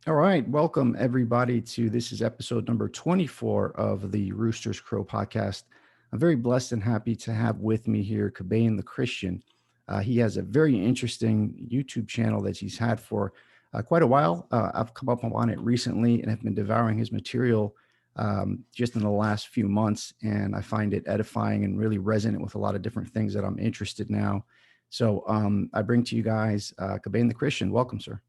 All right. Welcome, everybody, to this is episode number 24 of the Rooster's Crow podcast. I'm very blessed and happy to have with me here Kabane the Christian. He has a very interesting YouTube channel that he's had for quite a while. I've come up on it recently and have been devouring his material just in the last few months. And I find it edifying and really resonant with a lot of different things that I'm interested in now. So I bring to you guys Kabane the Christian. Welcome, sir.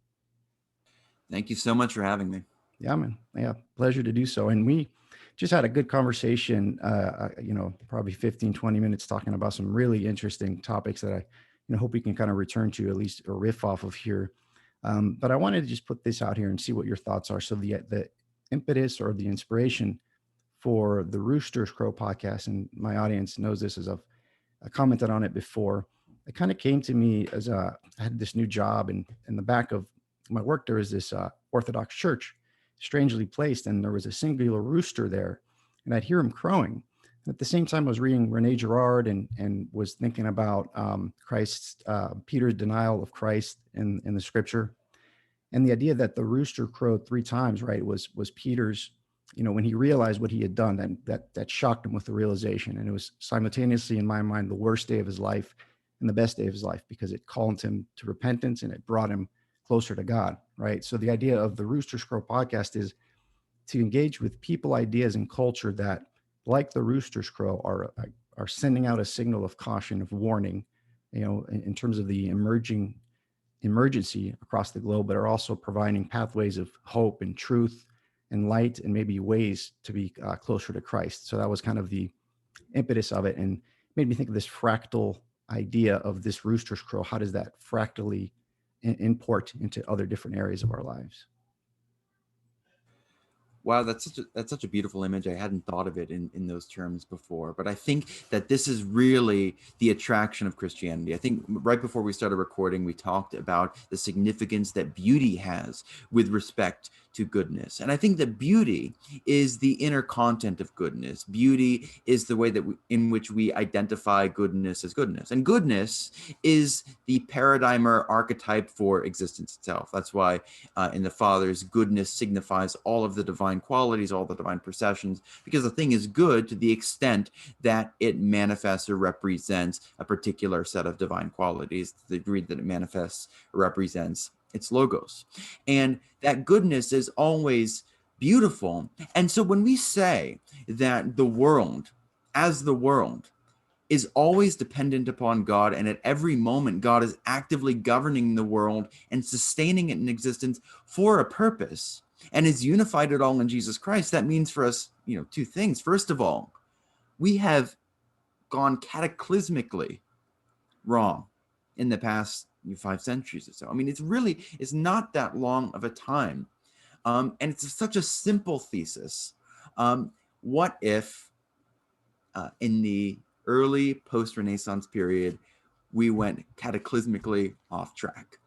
Thank you so much for having me. Yeah, man. Yeah, pleasure to do so. And we just had a good conversation, probably 15, 20 minutes talking about some really interesting topics that I, hope we can kind of return to at least or riff off of here. But I wanted to just put this out here and see what your thoughts are. So the impetus or the inspiration for the Rooster's Crow podcast, and my audience knows this as I commented on it before. It kind of came to me as I had this new job, and in the back of my work, there was this Orthodox church, strangely placed, and there was a singular rooster there, and I'd hear him crowing. And at the same time, I was reading Rene Girard and was thinking about Christ's Peter's denial of Christ in the Scripture, and the idea that the rooster crowed three times, right, was Peter's. When he realized what he had done, that shocked him with the realization, and it was simultaneously, in my mind, the worst day of his life and the best day of his life because it called him to repentance and it brought him closer to God, right? So the idea of the Rooster Crow podcast is to engage with people, ideas, and culture that, like the Rooster's Crow, are sending out a signal of caution, of warning, in terms of the emerging emergency across the globe, but are also providing pathways of hope and truth and light and maybe ways to be closer to Christ. So that was kind of the impetus of it, and made me think of this fractal idea of this Rooster's Crow. How does that fractally import into other different areas of our lives? Wow, that's such a beautiful image. I hadn't thought of it in those terms before, but I think that this is really the attraction of Christianity. I think right before we started recording, we talked about the significance that beauty has with respect to goodness. And I think that beauty is the inner content of goodness. Beauty is the way that in which we identify goodness as goodness. And goodness is the paradigm or archetype for existence itself. That's why in the Fathers, goodness signifies all of the divine qualities, all the divine processions, because the thing is good to the extent that it manifests or represents a particular set of divine qualities, to the degree that it manifests or represents its logos. And that goodness is always beautiful. And so when we say that the world, as the world, is always dependent upon God, and at every moment God is actively governing the world and sustaining it in existence for a purpose, and is unified it all in Jesus Christ, that means for us, two things. First of all, we have gone cataclysmically wrong in the past 5 centuries or so. I mean, it's not that long of a time. And it's such a simple thesis. What if in the early post-Renaissance period, we went cataclysmically off track?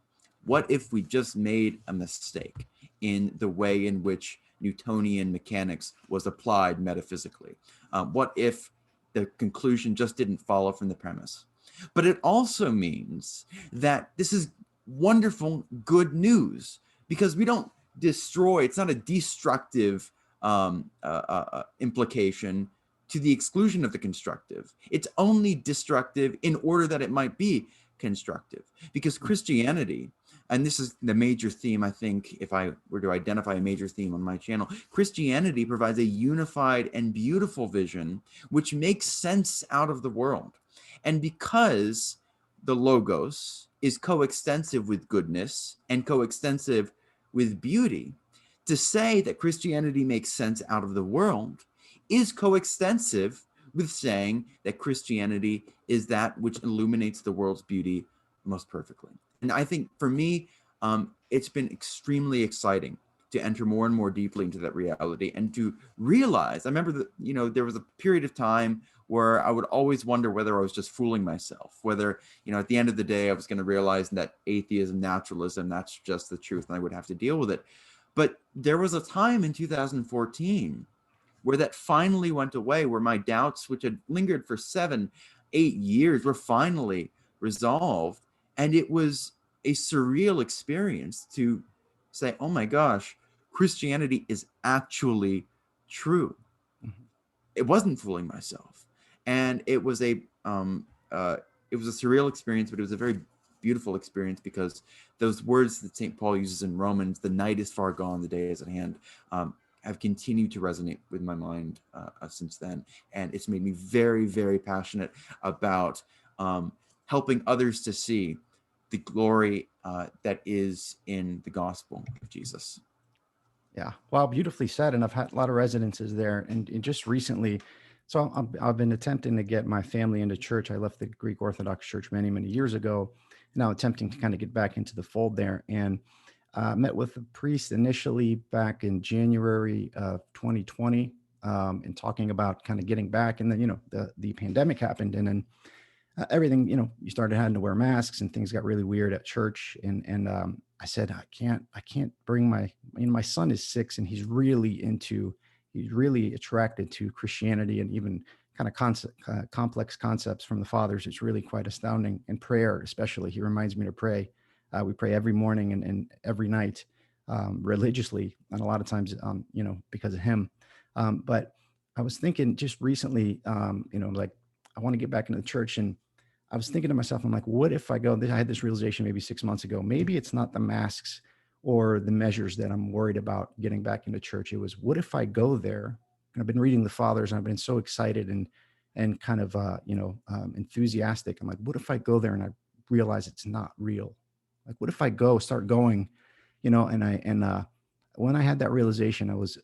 What if we just made a mistake in the way in which Newtonian mechanics was applied metaphysically? What if the conclusion just didn't follow from the premise? But it also means that this is wonderful, good news, because we don't destroy. It's not a destructive implication to the exclusion of the constructive. It's only destructive in order that it might be constructive, because Christianity, and this is the major theme, I think, if I were to identify a major theme on my channel, Christianity provides a unified and beautiful vision which makes sense out of the world. And because the Logos is coextensive with goodness and coextensive with beauty, to say that Christianity makes sense out of the world is coextensive with saying that Christianity is that which illuminates the world's beauty most perfectly. And I think for me, it's been extremely exciting to enter more and more deeply into that reality and to realize, I remember that, there was a period of time where I would always wonder whether I was just fooling myself, whether, at the end of the day, I was going to realize that atheism, naturalism, that's just the truth, and I would have to deal with it. But there was a time in 2014 where that finally went away, where my doubts, which had lingered for 7-8 years, were finally resolved. And it was a surreal experience to say, oh my gosh, Christianity is actually true. Mhm. It wasn't fooling myself. And it was a surreal experience, but it was a very beautiful experience, because those words that St. Paul uses in Romans, the night is far gone, the day is at hand, have continued to resonate with my mind since then. And it's made me very, very passionate about helping others to see the glory that is in the gospel of Jesus. Yeah. Wow. Beautifully said. And I've had a lot of residences there. And just recently, so I've been attempting to get my family into church. I left the Greek Orthodox Church many, many years ago. Now attempting to kind of get back into the fold there. And met with a priest initially back in January of 2020, and talking about kind of getting back. And then, the pandemic happened. And then everything, you started having to wear masks and things got really weird at church. And I said, I can't bring my son is 6 and he's really attracted to Christianity and even kind of complex concepts from the fathers. It's really quite astounding. And prayer, especially, he reminds me to pray. We pray every morning and every night, religiously, and a lot of times, because of him. But I was thinking just recently, like I want to get back into the church, and I was thinking to myself, I'm like, what if I go? I had this realization maybe 6 months ago. Maybe it's not the masks or the measures that I'm worried about getting back into church. It was, what if I go there? And I've been reading the fathers, and I've been so excited and kind of enthusiastic. I'm like, what if I go there and I realize it's not real? Like, what if I start going, and when I had that realization, I was,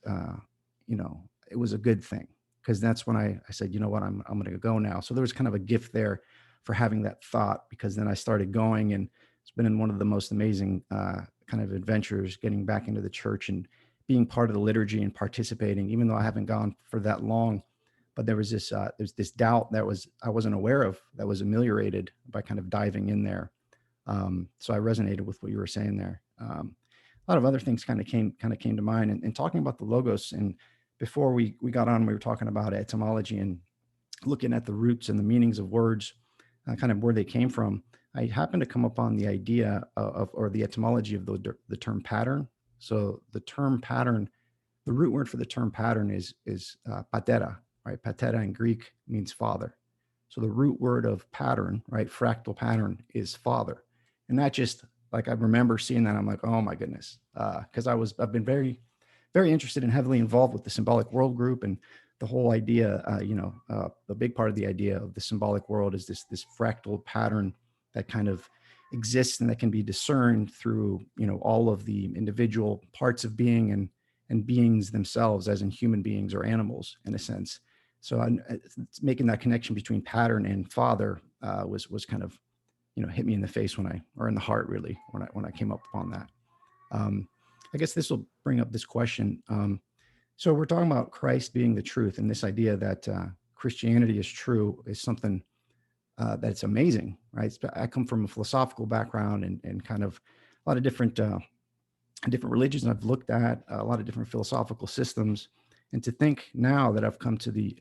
it was a good thing, because that's when I said, you know what, I'm going to go now. So there was kind of a gift there for having that thought, because then I started going, and it's been in one of the most amazing kind of adventures, getting back into the church and being part of the liturgy and participating, even though I haven't gone for that long. But there's this doubt I wasn't aware of, that was ameliorated by kind of diving in there. So I resonated with what you were saying there. A lot of other things kind of came to mind, and talking about the logos. And before we got on, we were talking about etymology and looking at the roots and the meanings of words, kind of where they came from. I happened to come upon the idea or the etymology of the term pattern. So the term pattern, the root word for the term pattern is patera, right? Patera in Greek means father. So the root word of pattern, right, fractal pattern, is father. And that just, like, I remember seeing that, I'm like, oh my goodness, because I've been very, very interested and heavily involved with the symbolic world group, and the whole idea, a big part of the idea of the symbolic world is this fractal pattern that kind of exists and that can be discerned through, all of the individual parts of being and beings themselves, as in human beings or animals, in a sense. So making that connection between pattern and father was kind of, hit me in the face or in the heart, really, when I came up upon that. I guess this will bring up this question. So we're talking about Christ being the truth, and this idea that Christianity is true is something that's amazing, right? I come from a philosophical background and kind of a lot of different religions I've looked at, a lot of different philosophical systems. And to think now that I've come to the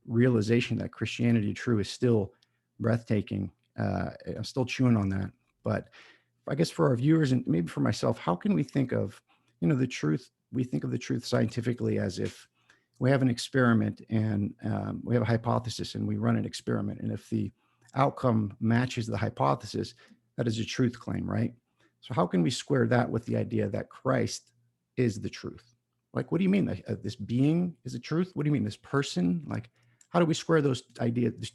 realization that Christianity true is still breathtaking. I'm still chewing on that. But I guess for our viewers and maybe for myself, how can we think of, the truth? We think of the truth scientifically as if we have an experiment and we have a hypothesis and we run an experiment. And if the outcome matches the hypothesis, that is a truth claim, right? So how can we square that with the idea that Christ is the truth? Like, what do you mean? This being is the truth? What do you mean? This person? Like, how do we square those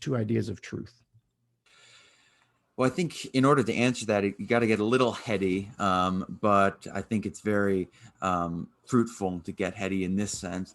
two ideas of truth? Well, I think in order to answer that, you got to get a little heady, but I think it's very fruitful to get heady in this sense.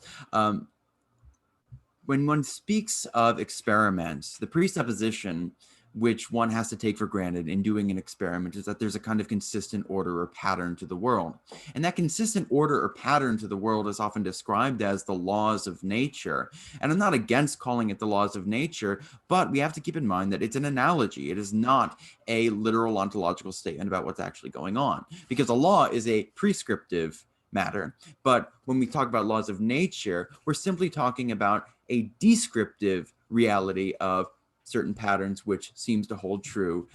When one speaks of experiments, the presupposition which one has to take for granted in doing an experiment is that there's a kind of consistent order or pattern to the world. And that consistent order or pattern to the world is often described as the laws of nature. And I'm not against calling it the laws of nature, but we have to keep in mind that it's an analogy. It is not a literal ontological statement about what's actually going on, because a law is a prescriptive matter. But when we talk about laws of nature, we're simply talking about a descriptive reality of certain patterns which seems to hold true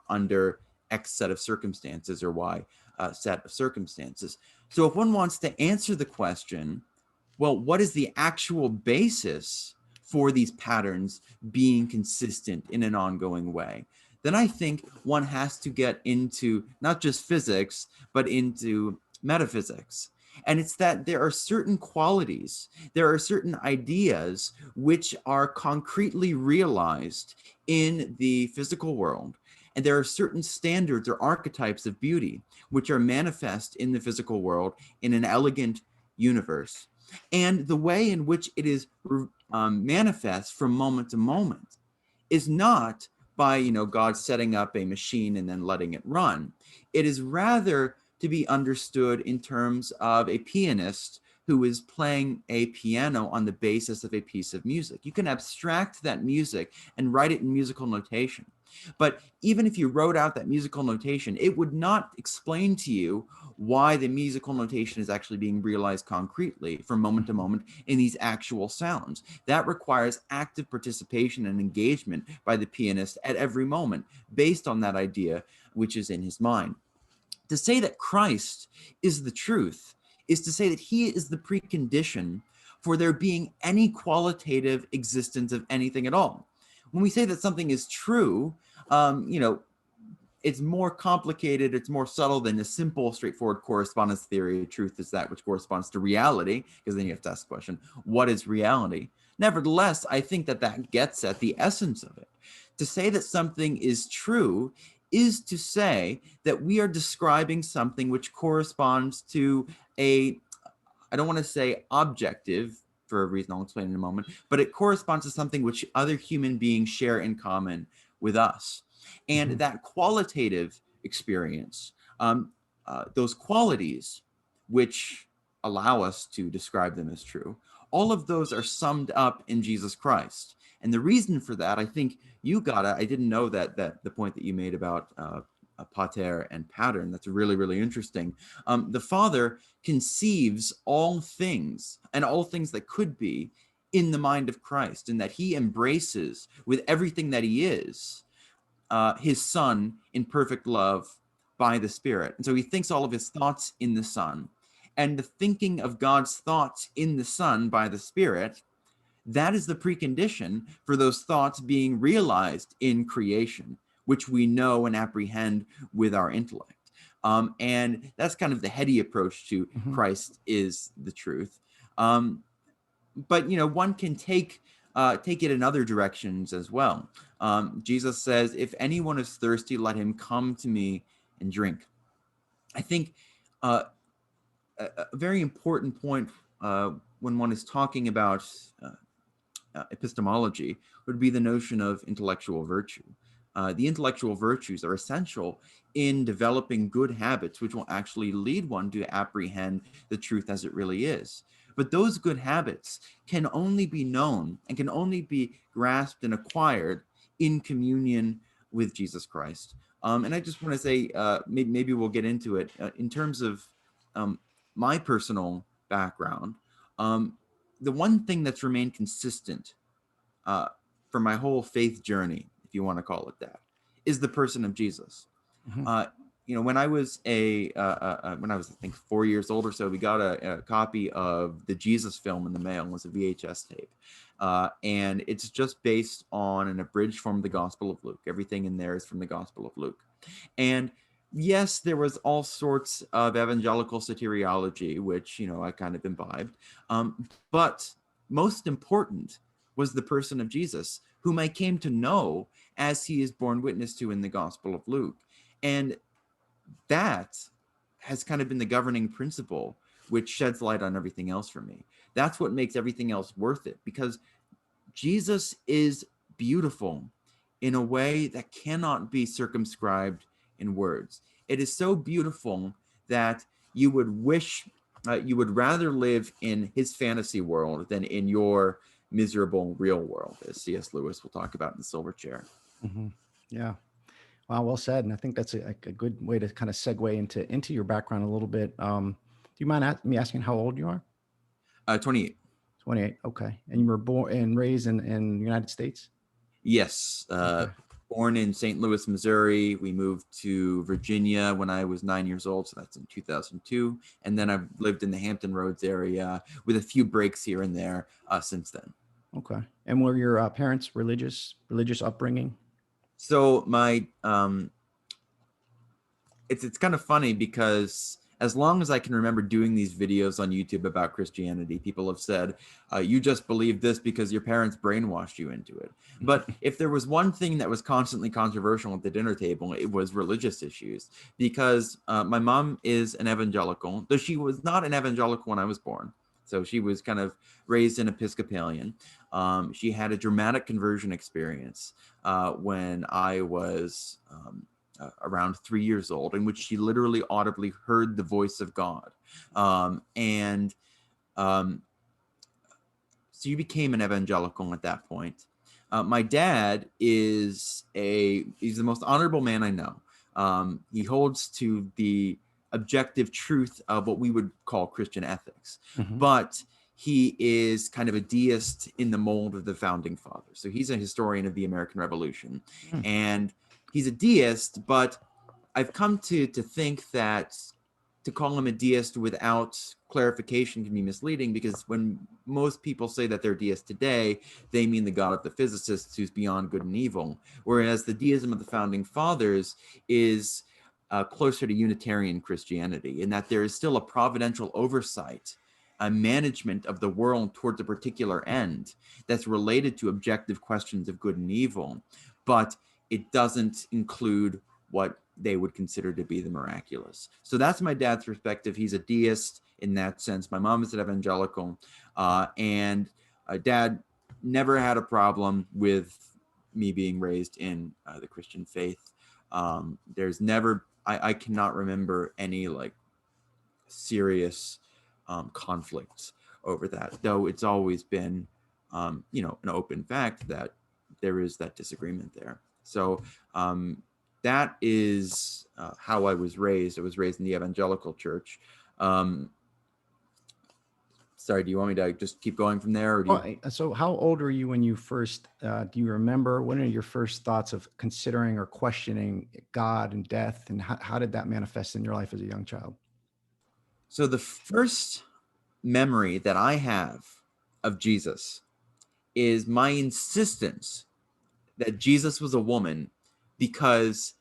under X set of circumstances or Y set of circumstances. So if one wants to answer the question, well, what is the actual basis for these patterns being consistent in an ongoing way? Then I think one has to get into not just physics, but into metaphysics. And it's that there are certain qualities, there are certain ideas which are concretely realized in the physical world. And there are certain standards or archetypes of beauty which are manifest in the physical world in an elegant universe. And the way in which it is manifest from moment to moment is not by, God setting up a machine and then letting it run. It is rather to be understood in terms of a pianist who is playing a piano on the basis of a piece of music. You can abstract that music and write it in musical notation. But even if you wrote out that musical notation, it would not explain to you why the musical notation is actually being realized concretely from moment to moment in these actual sounds. That requires active participation and engagement by the pianist at every moment based on that idea which is in his mind. To say that Christ is the truth is to say that he is the precondition for there being any qualitative existence of anything at all. When we say that something is true, it's more complicated, it's more subtle than a simple, straightforward correspondence theory. Truth is that which corresponds to reality, because then you have to ask the question, what is reality? Nevertheless, I think that that gets at the essence of it. To say that something is true is to say that we are describing something which corresponds to I don't want to say objective, for a reason I'll explain in a moment, but it corresponds to something which other human beings share in common with us. And that qualitative experience, those qualities which allow us to describe them as true, all of those are summed up in Jesus Christ. And the reason for that, I think you got it. I didn't know that the point that you made about pater and pattern, that's really, really interesting. The Father conceives all things and all things that could be in the mind of Christ, and that he embraces with everything that he is his Son in perfect love by the Spirit. And so he thinks all of his thoughts in the Son. And the thinking of God's thoughts in the Son by the Spirit, that is the precondition for those thoughts being realized in creation, which we know and apprehend with our intellect. And that's kind of the heady approach to Christ is the truth. But, one can take it in other directions as well. Jesus says, if anyone is thirsty, let him come to me and drink. I think a very important point when one is talking about epistemology would be the notion of intellectual virtue. The intellectual virtues are essential in developing good habits, which will actually lead one to apprehend the truth as it really is. But those good habits can only be known and can only be grasped and acquired in communion with Jesus Christ. And I just want to say, maybe we'll get into it. In terms of my personal background, the one thing that's remained consistent for my whole faith journey, if you want to call it that, is the person of Jesus. When I was I think 4 years old or so, we got a copy of the Jesus film in the mail. It was a VHS tape. And it's just based on an abridged form of the Gospel of Luke. Everything in there is from the Gospel of Luke. And yes, there was all sorts of evangelical soteriology, which, I kind of imbibed. But most important was the person of Jesus, whom I came to know as he is borne witness to in the Gospel of Luke. And that has kind of been the governing principle, which sheds light on everything else for me. That's what makes everything else worth it, because Jesus is beautiful in a way that cannot be circumscribed in words. It is so beautiful that you would wish, you would rather live in his fantasy world than in your miserable real world, as C.S. Lewis will talk about in The Silver Chair. Yeah. Wow, well said. And I think that's a good way to kind of segue into your background a little bit. Do you mind me asking how old you are? 28. 28. Okay. And you were born and raised in the United States? Yes. Okay. born in St. Louis, Missouri. We moved to Virginia when I was 9 years old, so that's in 2002. And then I've lived in the Hampton Roads area with a few breaks here and there since then. Okay. And were your parents religious upbringing? So my it's kind of funny because as long as I can remember doing these videos on YouTube about Christianity, people have said, you just believe this because your parents brainwashed you into it. But if there was one thing that was constantly controversial at the dinner table, it was religious issues. Because my mom is an evangelical, though she was not an evangelical when I was born. So she was kind of raised in Episcopalian. She had a dramatic conversion experience when I was around 3 years old, in which she literally audibly heard the voice of God. And so you became an evangelical at that point. My dad he's the most honorable man I know. He holds to the objective truth of what we would call Christian ethics, but he is kind of a deist in the mold of the founding fathers. So he's a historian of the American Revolution, and he's a deist, but I've come to think that to call him a deist without clarification can be misleading, because when most people say that they're deists today, they mean the God of the physicists who's beyond good and evil, whereas the deism of the founding fathers is closer to Unitarian Christianity, in that there is still a providential oversight, a management of the world towards a particular end that's related to objective questions of good and evil, but it doesn't include what they would consider to be the miraculous. So that's my dad's perspective. He's a deist in that sense. My mom is an evangelical, and dad never had a problem with me being raised in the Christian faith. There's never, I cannot remember any like serious conflicts over that, though it's always been, an open fact that there is that disagreement there. So that is how I was raised. I was raised in the evangelical church. Sorry, do you want me to just keep going from there? Or So how old were you when you first, do you remember, what are your first thoughts of considering or questioning God and death? And how did that manifest in your life as a young child? So the first memory that I have of Jesus is my insistence that Jesus was a woman, because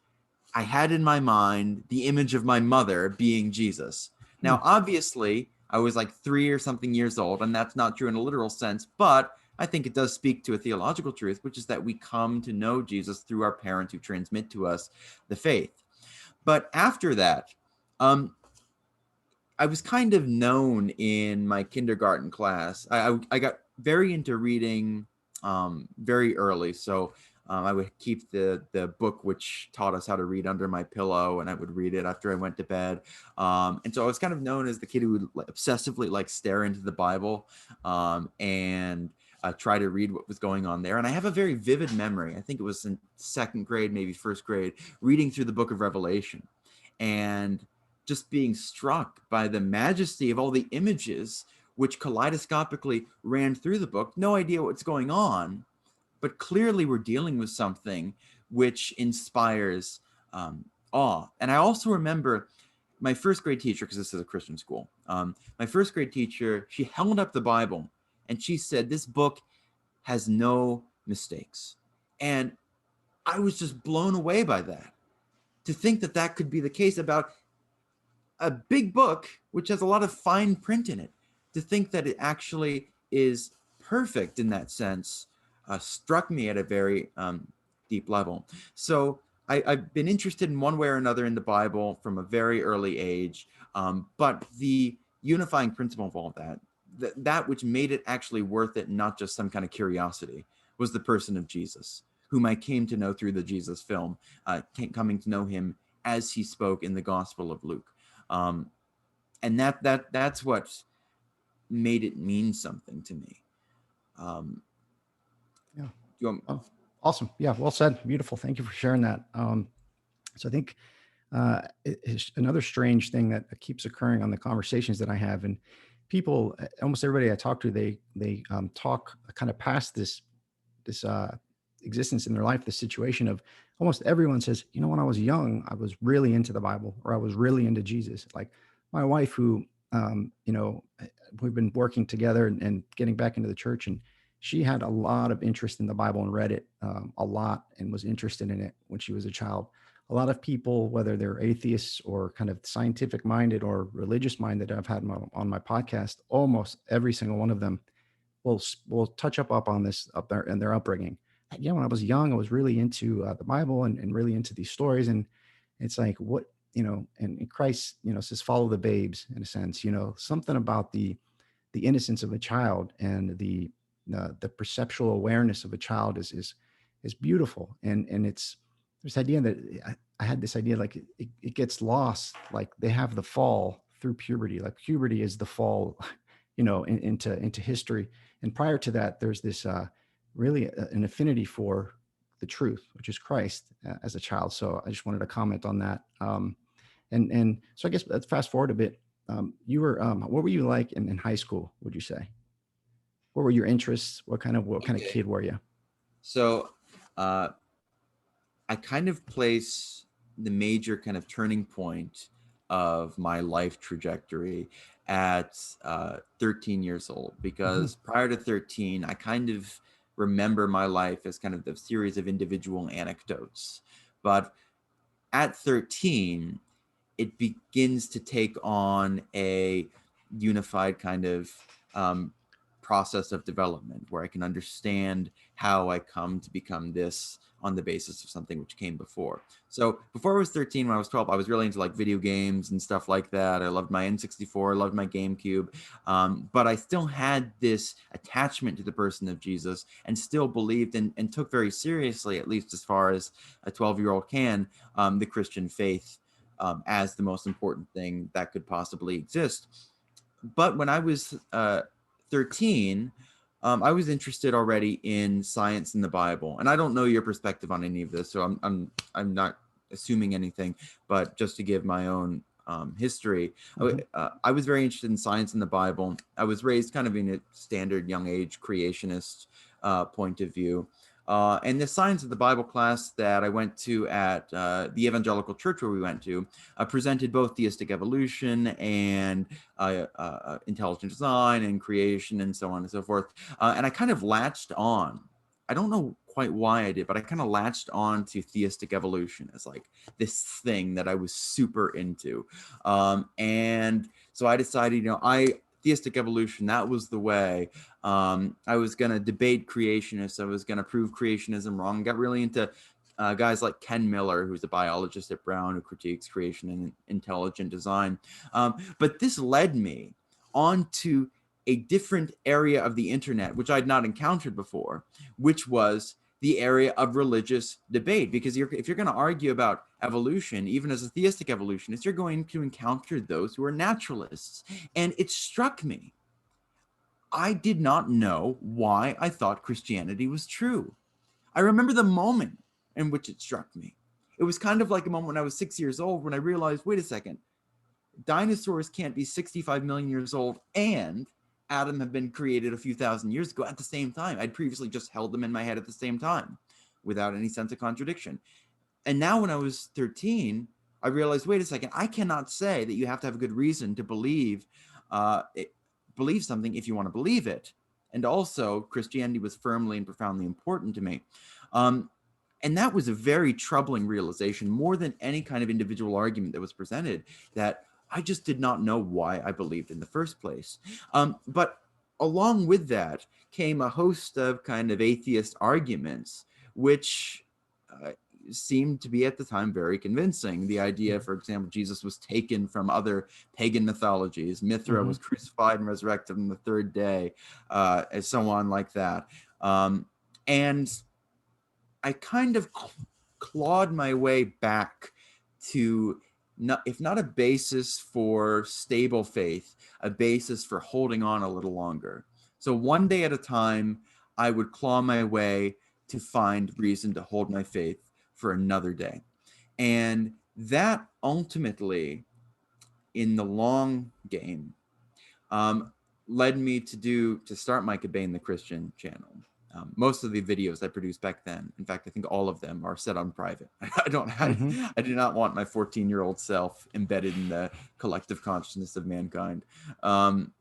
I had in my mind the image of my mother being Jesus. Now, obviously, I was like 3 or something years old, and that's not true in a literal sense, but I think it does speak to a theological truth, which is that we come to know Jesus through our parents who transmit to us the faith. But after that, I was kind of known in my kindergarten class. I got very into reading very early. So I would keep the book which taught us how to read under my pillow, and I would read it after I went to bed. And so I was kind of known as the kid who would obsessively like stare into the Bible and try to read what was going on there. And I have a very vivid memory. I think it was in second grade, maybe first grade, reading through the book of Revelation and just being struck by the majesty of all the images which kaleidoscopically ran through the book. No idea what's going on, but clearly we're dealing with something which inspires awe. And I also remember my first grade teacher, because this is a Christian school, my first grade teacher, she held up the Bible and she said, "This book has no mistakes." And I was just blown away by that. To think that that could be the case about a big book, which has a lot of fine print in it, to think that it actually is perfect in that sense, struck me at a very deep level. So I've been interested in one way or another in the Bible from a very early age, but the unifying principle of all that which made it actually worth it, not just some kind of curiosity, was the person of Jesus, whom I came to know through the Jesus film, coming to know him as he spoke in the Gospel of Luke. And that's what made it mean something to me. Yeah. Awesome. Yeah. Well said. Beautiful. Thank you for sharing that. So I think it's another strange thing that keeps occurring on the conversations that I have, and people, almost everybody I talk to, they talk kind of past this existence in their life, the situation of almost everyone says, you know, when I was young, I was really into the Bible, or I was really into Jesus. Like my wife, who, you know, we've been working together and getting back into the church, and she had a lot of interest in the Bible and read it a lot and was interested in it when she was a child. A lot of people, whether they're atheists or kind of scientific minded or religious minded, I've had on my podcast, almost every single one of them will touch up on this up there in their upbringing. Like, yeah, when I was young, I was really into the Bible and really into these stories. And it's like, what, you know, and Christ, you know, says, follow the babes in a sense, you know, something about the innocence of a child and the perceptual awareness of a child is beautiful. And it's this idea that I had this idea, like it gets lost, like they have the fall through puberty, like puberty is the fall, you know, into history. And prior to that, there's this really an affinity for the truth, which is Christ as a child. So I just wanted to comment on that. And so I guess let's fast forward a bit. You were what were you like in high school? Would you say? What were your interests? What kind of Okay. kid were you? So I kind of place the major kind of turning point of my life trajectory at 13 years old, because prior to 13, I kind of remember my life as kind of the series of individual anecdotes. But at 13, it begins to take on a unified kind of process of development where I can understand how I come to become this on the basis of something which came before. So before I was 13, when I was 12, I was really into like video games and stuff like that. I loved my N64, I loved my GameCube, but I still had this attachment to the person of Jesus and still believed and took very seriously, at least as far as a 12-year-old can, the Christian faith as the most important thing that could possibly exist. But when I was 13, I was interested already in science and the Bible. And I don't know your perspective on any of this, so I'm not assuming anything, but just to give my own history, I was very interested in science and the Bible. I was raised kind of in a standard young age creationist point of view. And the Science of the Bible class that I went to at the evangelical church where we went to presented both theistic evolution and intelligent design and creation and so on and so forth. And I kind of latched on. I don't know quite why I did, but I kind of latched on to theistic evolution as like this thing that I was super into. And so I decided, you know, theistic evolution, that was the way. I was going to debate creationists. I was going to prove creationism wrong. Got really into guys like Ken Miller, who's a biologist at Brown, who critiques creation and intelligent design. But this led me onto a different area of the internet, which I'd not encountered before, which was the area of religious debate. Because if you're going to argue about evolution, even as a theistic evolutionist, you're going to encounter those who are naturalists. And it struck me. I did not know why I thought Christianity was true. I remember the moment in which it struck me. It was kind of like a moment when I was 6 years old when I realized, wait a second, dinosaurs can't be 65 million years old and Adam had been created a few thousand years ago at the same time. I'd previously just held them in my head at the same time without any sense of contradiction. And now when I was 13, I realized, wait a second, I cannot say that you have to have a good reason to believe something if you want to believe it. And also, Christianity was firmly and profoundly important to me. And that was a very troubling realization, more than any kind of individual argument that was presented, that I just did not know why I believed in the first place. But along with that came a host of kind of atheist arguments, which seemed to be at the time very convincing. The idea, for example, Jesus was taken from other pagan mythologies. Mithra was crucified and resurrected on the third day, and so on like that. And I kind of clawed my way back to, if not a basis for stable faith, a basis for holding on a little longer. So one day at a time, I would claw my way to find reason to hold my faith for another day. And that ultimately, in the long game, led me to start my Kabane the Christian channel. most of the videos I produced back then, in fact, I think all of them are set on private. Hmm. I do not want my 14-year-old self embedded in the collective consciousness of mankind. Um,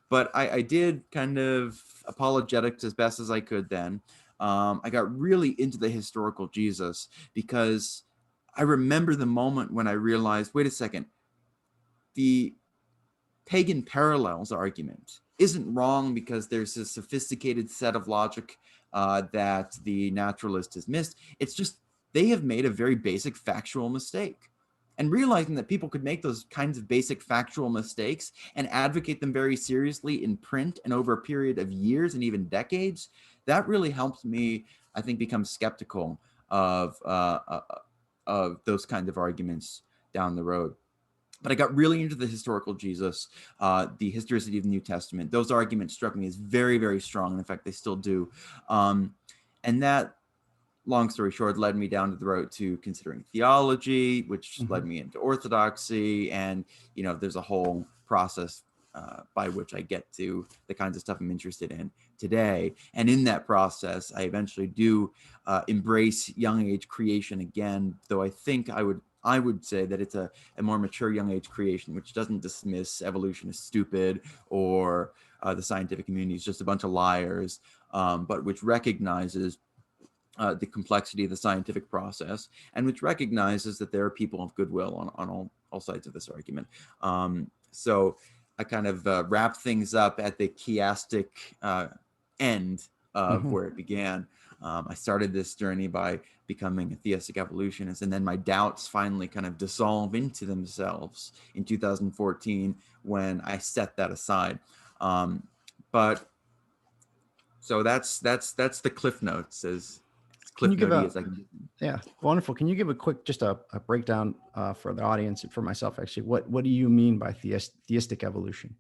but I did kind of apologetics as best as I could then. I got really into the historical Jesus because I remember the moment when I realized, wait a second, the pagan parallels argument isn't wrong because there's a sophisticated set of logic that the naturalist has missed. It's just they have made a very basic factual mistake. And realizing that people could make those kinds of basic factual mistakes and advocate them very seriously in print and over a period of years and even decades, that really helps me, I think, become skeptical of those kinds of arguments down the road. But I got really into the historical Jesus, the historicity of the New Testament. Those arguments struck me as very, very strong. And in fact, they still do. And that, long story short, led me down to the road to considering theology, which led me into orthodoxy. And, you know, there's a whole process by which I get to the kinds of stuff I'm interested in today. And in that process, I eventually do embrace young age creation again, though I think I would say that it's a more mature young age creation, which doesn't dismiss evolution as stupid or the scientific community is just a bunch of liars, but which recognizes the complexity of the scientific process, and which recognizes that there are people of goodwill on all sides of this argument. So I kind of wrap things up at the chiastic end of where it began. I started this journey by becoming a theistic evolutionist, and then my doubts finally kind of dissolve into themselves in 2014 when I set that aside. But so that's the cliff notes, as Can cliff you give notey a, as I can. yeah, wonderful. Can you give a quick, just a breakdown for the audience and for myself, actually? What do you mean by theistic evolution?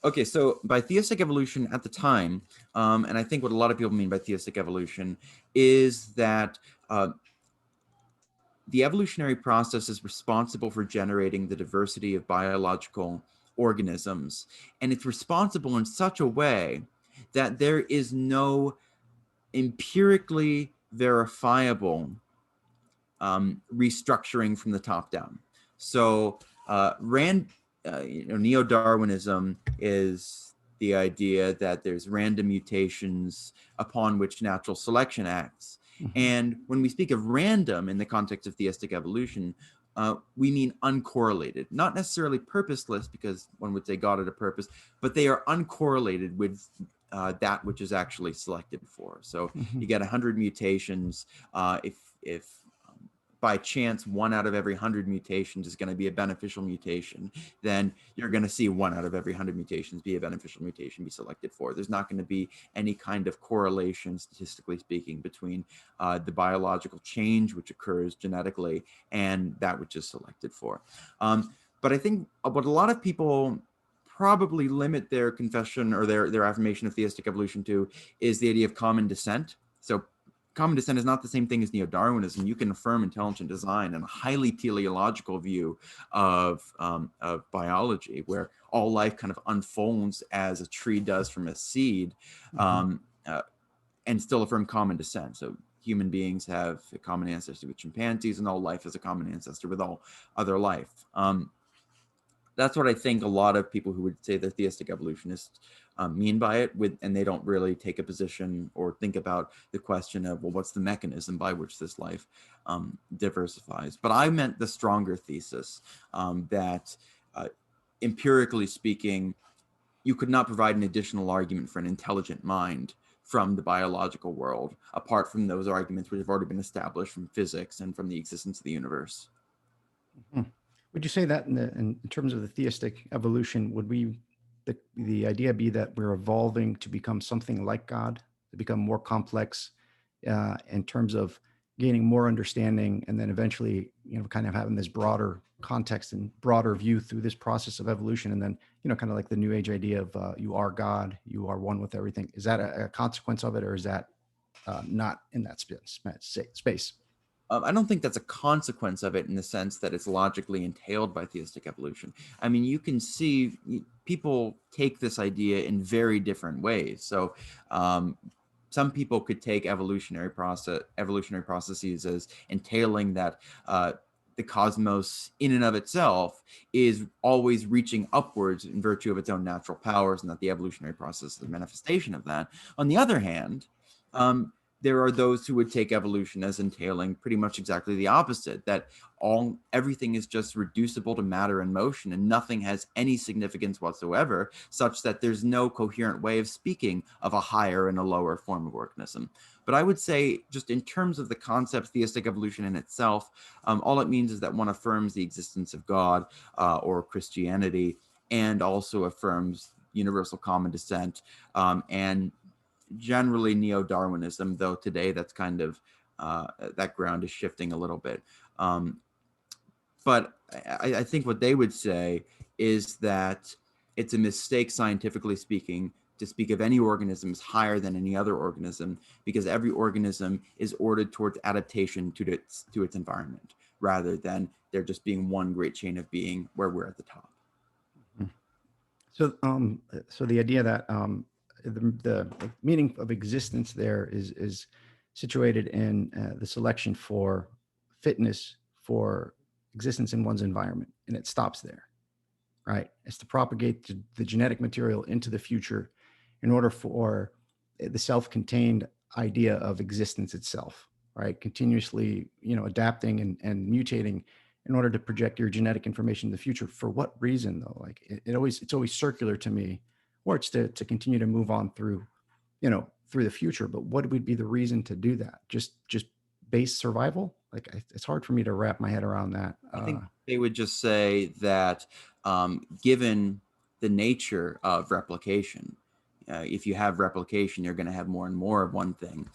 Okay, so by theistic evolution at the time, and I think what a lot of people mean by theistic evolution is that the evolutionary process is responsible for generating the diversity of biological organisms, and it's responsible in such a way that there is no empirically verifiable restructuring from the top down. So neo-Darwinism is the idea that there's random mutations upon which natural selection acts. And when we speak of random in the context of theistic evolution, we mean uncorrelated, not necessarily purposeless, because one would say God had a purpose, but they are uncorrelated with that which is actually selected for. So you get 100 mutations. If by chance 1 out of every 100 mutations is going to be a beneficial mutation, then you're going to see 1 out of every 100 mutations be a beneficial mutation be selected for. There's not going to be any kind of correlation, statistically speaking, between the biological change which occurs genetically and that which is selected for. But I think what a lot of people probably limit their confession or their affirmation of theistic evolution to is the idea of common descent. So common descent is not the same thing as neo-Darwinism. You can affirm intelligent design and a highly teleological view of biology, where all life kind of unfolds as a tree does from a seed, and still affirm common descent. So human beings have a common ancestor with chimpanzees, and all life is a common ancestor with all other life. That's what I think a lot of people who would say they're theistic evolutionists mean by it, and they don't really take a position or think about the question of, well, what's the mechanism by which this life diversifies? But I meant the stronger thesis that empirically speaking, you could not provide an additional argument for an intelligent mind from the biological world, apart from those arguments which have already been established from physics and from the existence of the universe. Would you say that in terms of the theistic evolution, would the idea be that we're evolving to become something like God, to become more complex in terms of gaining more understanding, and then eventually, kind of having this broader context and broader view through this process of evolution, and then, kind of like the New Age idea of you are God, you are one with everything. Is that a consequence of it, or is that not in that space? I don't think that's a consequence of it in the sense that it's logically entailed by theistic evolution. I mean, you can see people take this idea in very different ways. So some people could take evolutionary processes as entailing that the cosmos in and of itself is always reaching upwards in virtue of its own natural powers, and that the evolutionary process is a manifestation of that. On the other hand, there are those who would take evolution as entailing pretty much exactly the opposite, that everything is just reducible to matter and motion, and nothing has any significance whatsoever, such that there's no coherent way of speaking of a higher and a lower form of organism. But I would say, just in terms of the concept theistic evolution in itself, all it means is that one affirms the existence of God or Christianity, and also affirms universal common descent, and generally neo-Darwinism, though today that's kind of that ground is shifting a little bit. But I think what they would say is that it's a mistake, scientifically speaking, to speak of any organism as higher than any other organism, because every organism is ordered towards adaptation to its environment, rather than there just being one great chain of being where we're at the top. So the idea that the meaning of existence there is situated in the selection for fitness for existence in one's environment, and it stops there, right? It's to propagate the genetic material into the future in order for the self-contained idea of existence itself, right? Continuously, adapting and mutating in order to project your genetic information in the future. For what reason, though? Like it's always circular to me, or it's to continue to move on through the future. But what would be the reason to do that? Just base survival? Like it's hard for me to wrap my head around that. I think they would just say that given the nature of replication, if you have replication, you're going to have more and more of one thing.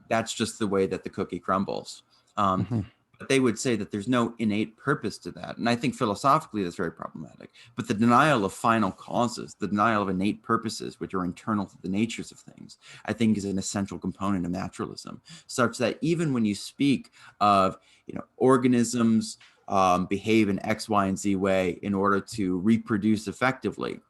That's just the way that the cookie crumbles. But they would say that there's no innate purpose to that. And I think philosophically that's very problematic. But the denial of final causes, the denial of innate purposes, which are internal to the natures of things, I think is an essential component of naturalism, such that even when you speak of, organisms behave in X, Y, and Z way in order to reproduce effectively,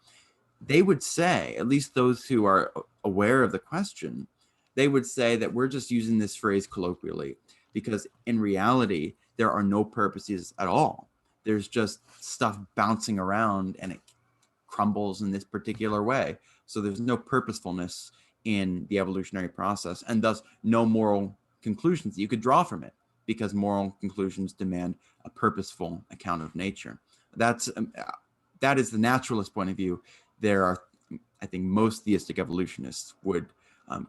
they would say, at least those who are aware of the question, they would say that we're just using this phrase colloquially, because in reality, there are no purposes at all. There's just stuff bouncing around and it crumbles in this particular way. So there's no purposefulness in the evolutionary process, and thus no moral conclusions that you could draw from it, because moral conclusions demand a purposeful account of nature. That is the naturalist point of view. I think most theistic evolutionists would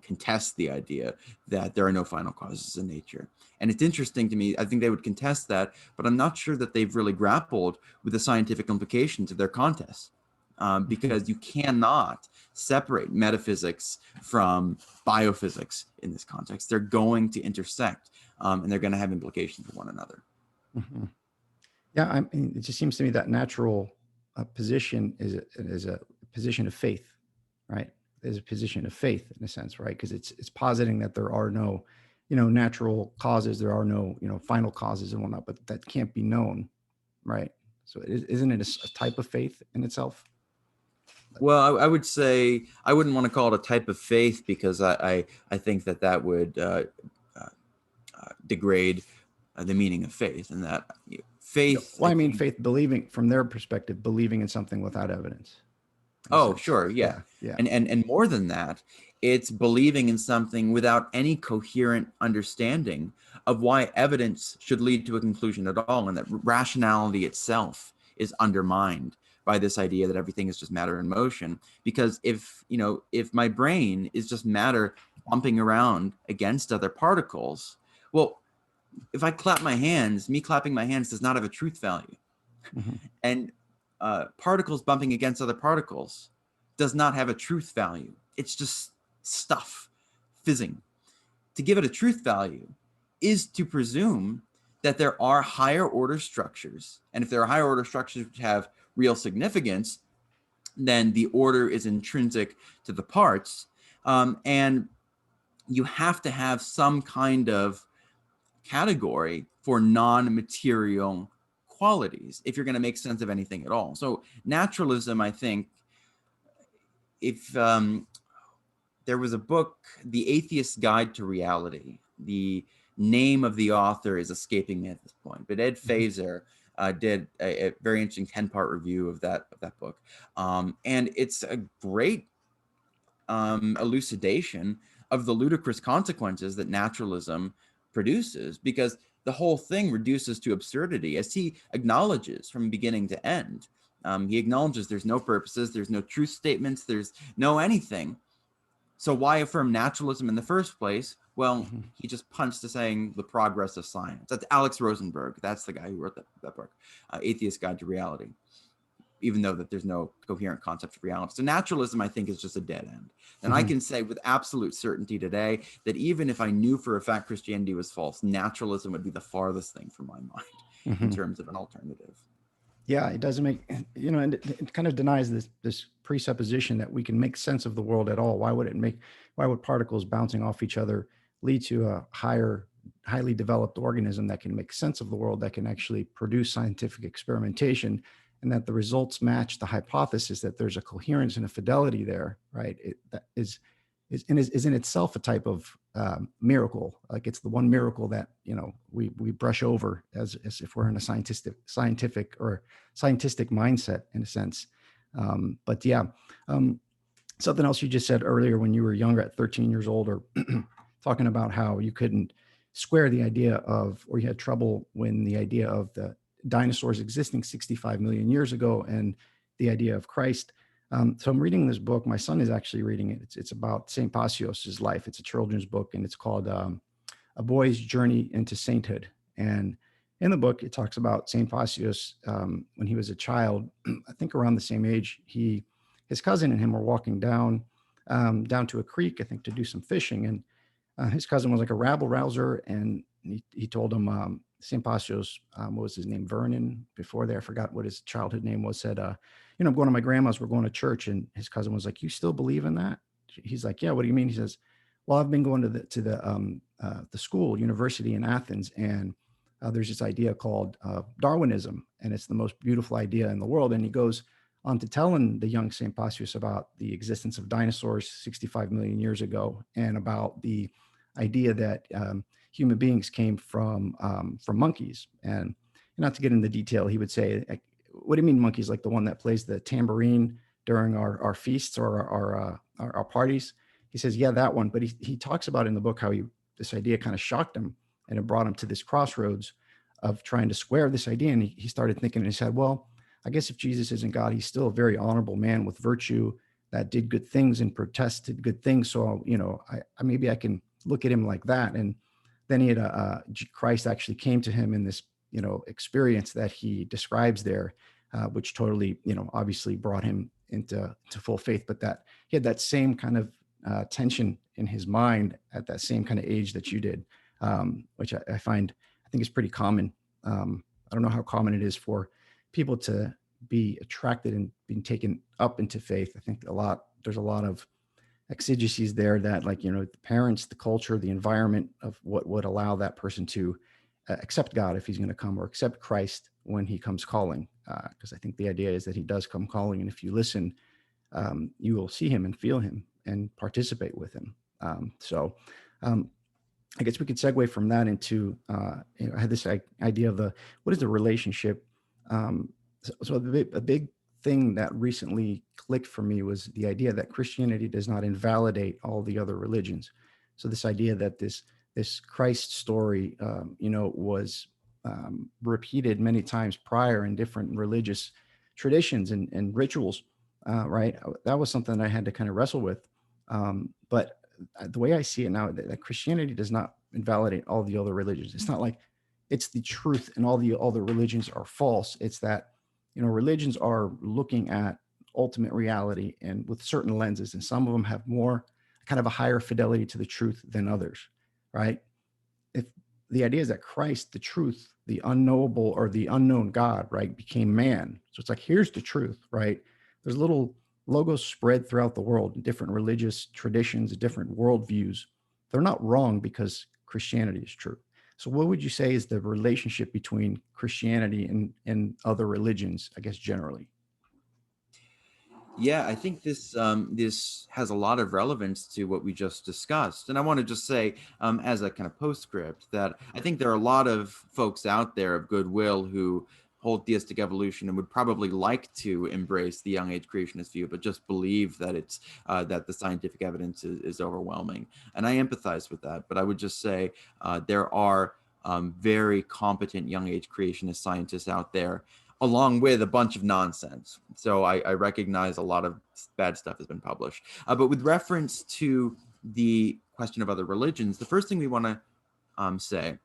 contest the idea that there are no final causes in nature. And it's interesting to me, I think they would contest that, but I'm not sure that they've really grappled with the scientific implications of their contest, because you cannot separate metaphysics from biophysics in this context. They're going to intersect, and they're going to have implications for one another. Yeah, I mean, it just seems to me that natural position is a position of faith, right? Is a position of faith in a sense, right? Because it's positing that there are no, natural causes, there are no, final causes and whatnot, but that can't be known, right? So isn't it a type of faith in itself? Well, I would say I wouldn't want to call it a type of faith, because I think that would degrade the meaning of faith, and that faith. Well, I mean, faith, believing from their perspective, believing in something without evidence. Oh, sure. Yeah. And more than that, it's believing in something without any coherent understanding of why evidence should lead to a conclusion at all. And that rationality itself is undermined by this idea that everything is just matter in motion. Because if my brain is just matter bumping around against other particles, well, if I clap my hands, me clapping my hands does not have a truth value. And particles bumping against other particles does not have a truth value. It's just stuff fizzing. To give it a truth value is to presume that there are higher order structures. And if there are higher order structures which have real significance, then the order is intrinsic to the parts. And you have to have some kind of category for non-material qualities if you're going to make sense of anything at all. So naturalism, I think, if there was a book, The Atheist's Guide to Reality. The name of the author is escaping me at this point, but Ed Feser did a very interesting 10-part review of that book. And it's a great elucidation of the ludicrous consequences that naturalism produces, because the whole thing reduces to absurdity, as he acknowledges from beginning to end. He acknowledges there's no purposes, there's no truth statements, there's no anything. So why affirm naturalism in the first place? Well, he just punched to saying the progress of science. That's Alex Rosenberg. That's the guy who wrote that book, Atheist Guide to Reality, even though that there's no coherent concept of reality. So naturalism, I think, is just a dead end. And I can say with absolute certainty today that even if I knew for a fact Christianity was false, naturalism would be the farthest thing from my mind in terms of an alternative. Yeah, it doesn't make, and it kind of denies this presupposition that we can make sense of the world at all. Why would particles bouncing off each other lead to a highly developed organism that can make sense of the world, that can actually produce scientific experimentation, and that the results match the hypothesis, that there's a coherence and a fidelity there, right? That is in itself a type of miracle. Like, it's the one miracle that we brush over as if we're in a scientific mindset, in a sense. But yeah, something else you just said earlier when you were younger, at 13 years old, or talking about how you couldn't square the idea of, or you had trouble when the idea of the dinosaurs existing 65 million years ago and the idea of Christ. So I'm reading this book. My son is actually reading it. It's about St. Paisios' life. It's a children's book, and it's called A Boy's Journey into Sainthood. And in the book, it talks about St. Paisios when he was a child, I think around the same age. His cousin and him were walking down to a creek, I think, to do some fishing. And his cousin was like a rabble-rouser, and he told him, St. Paisios, what was his name? Vernon, before there, I forgot what his childhood name was, said, I'm going to my grandma's, we're going to church. And his cousin was like, you still believe in that? He's like, yeah, what do you mean? He says, well, I've been going to the school, university in Athens, and there's this idea called Darwinism, and it's the most beautiful idea in the world. And he goes on to telling the young St. Paisios about the existence of dinosaurs 65 million years ago, and about the idea that human beings came from monkeys. And not to get into detail, he would say, what do you mean monkeys? Like the one that plays the tambourine during our feasts or our parties? He says, yeah, that one. But he talks about in the book how this idea kind of shocked him, and it brought him to this crossroads of trying to square this idea. And he started thinking in his head, well, I guess if Jesus isn't God, he's still a very honorable man with virtue that did good things and protested good things. So, maybe I can look at him like that. And then he had Christ actually came to him in this experience that he describes there, which totally, obviously brought him into full faith. But that he had that same kind of tension in his mind at that same kind of age that you did, which I think is pretty common. I don't know how common it is for people to be attracted and being taken up into faith. I think there's a lot of exigencies there that, like, the parents, the culture, the environment of what would allow that person to accept God if he's going to come, or accept Christ when he comes calling. Because I think the idea is that he does come calling, and if you listen, you will see him and feel him and participate with him. I guess we could segue from that into, I had this idea of what is the relationship? So a big thing that recently clicked for me was the idea that Christianity does not invalidate all the other religions. So this idea that this Christ story, was repeated many times prior in different religious traditions and rituals, right? That was something that I had to kind of wrestle with. But the way I see it now, that Christianity does not invalidate all the other religions. It's not like it's the truth and all the other religions are false. It's that, religions are looking at ultimate reality and with certain lenses, and some of them have more kind of a higher fidelity to the truth than others, right? If the idea is that Christ, the truth, the unknowable or the unknown God, right, became man. So it's like, here's the truth, right? There's little logos spread throughout the world in different religious traditions, different worldviews. They're not wrong because Christianity is true. So what would you say is the relationship between Christianity and other religions, I guess, generally? Yeah, I think this has a lot of relevance to what we just discussed, and I want to just say, as a kind of postscript, that I think there are a lot of folks out there of goodwill who hold theistic evolution and would probably like to embrace the young age creationist view, but just believe that it's that the scientific evidence is overwhelming, and I empathize with that. But I would just say there are very competent young age creationist scientists out there, along with a bunch of nonsense. So I recognize a lot of bad stuff has been published. But with reference to the question of other religions, the first thing we want to say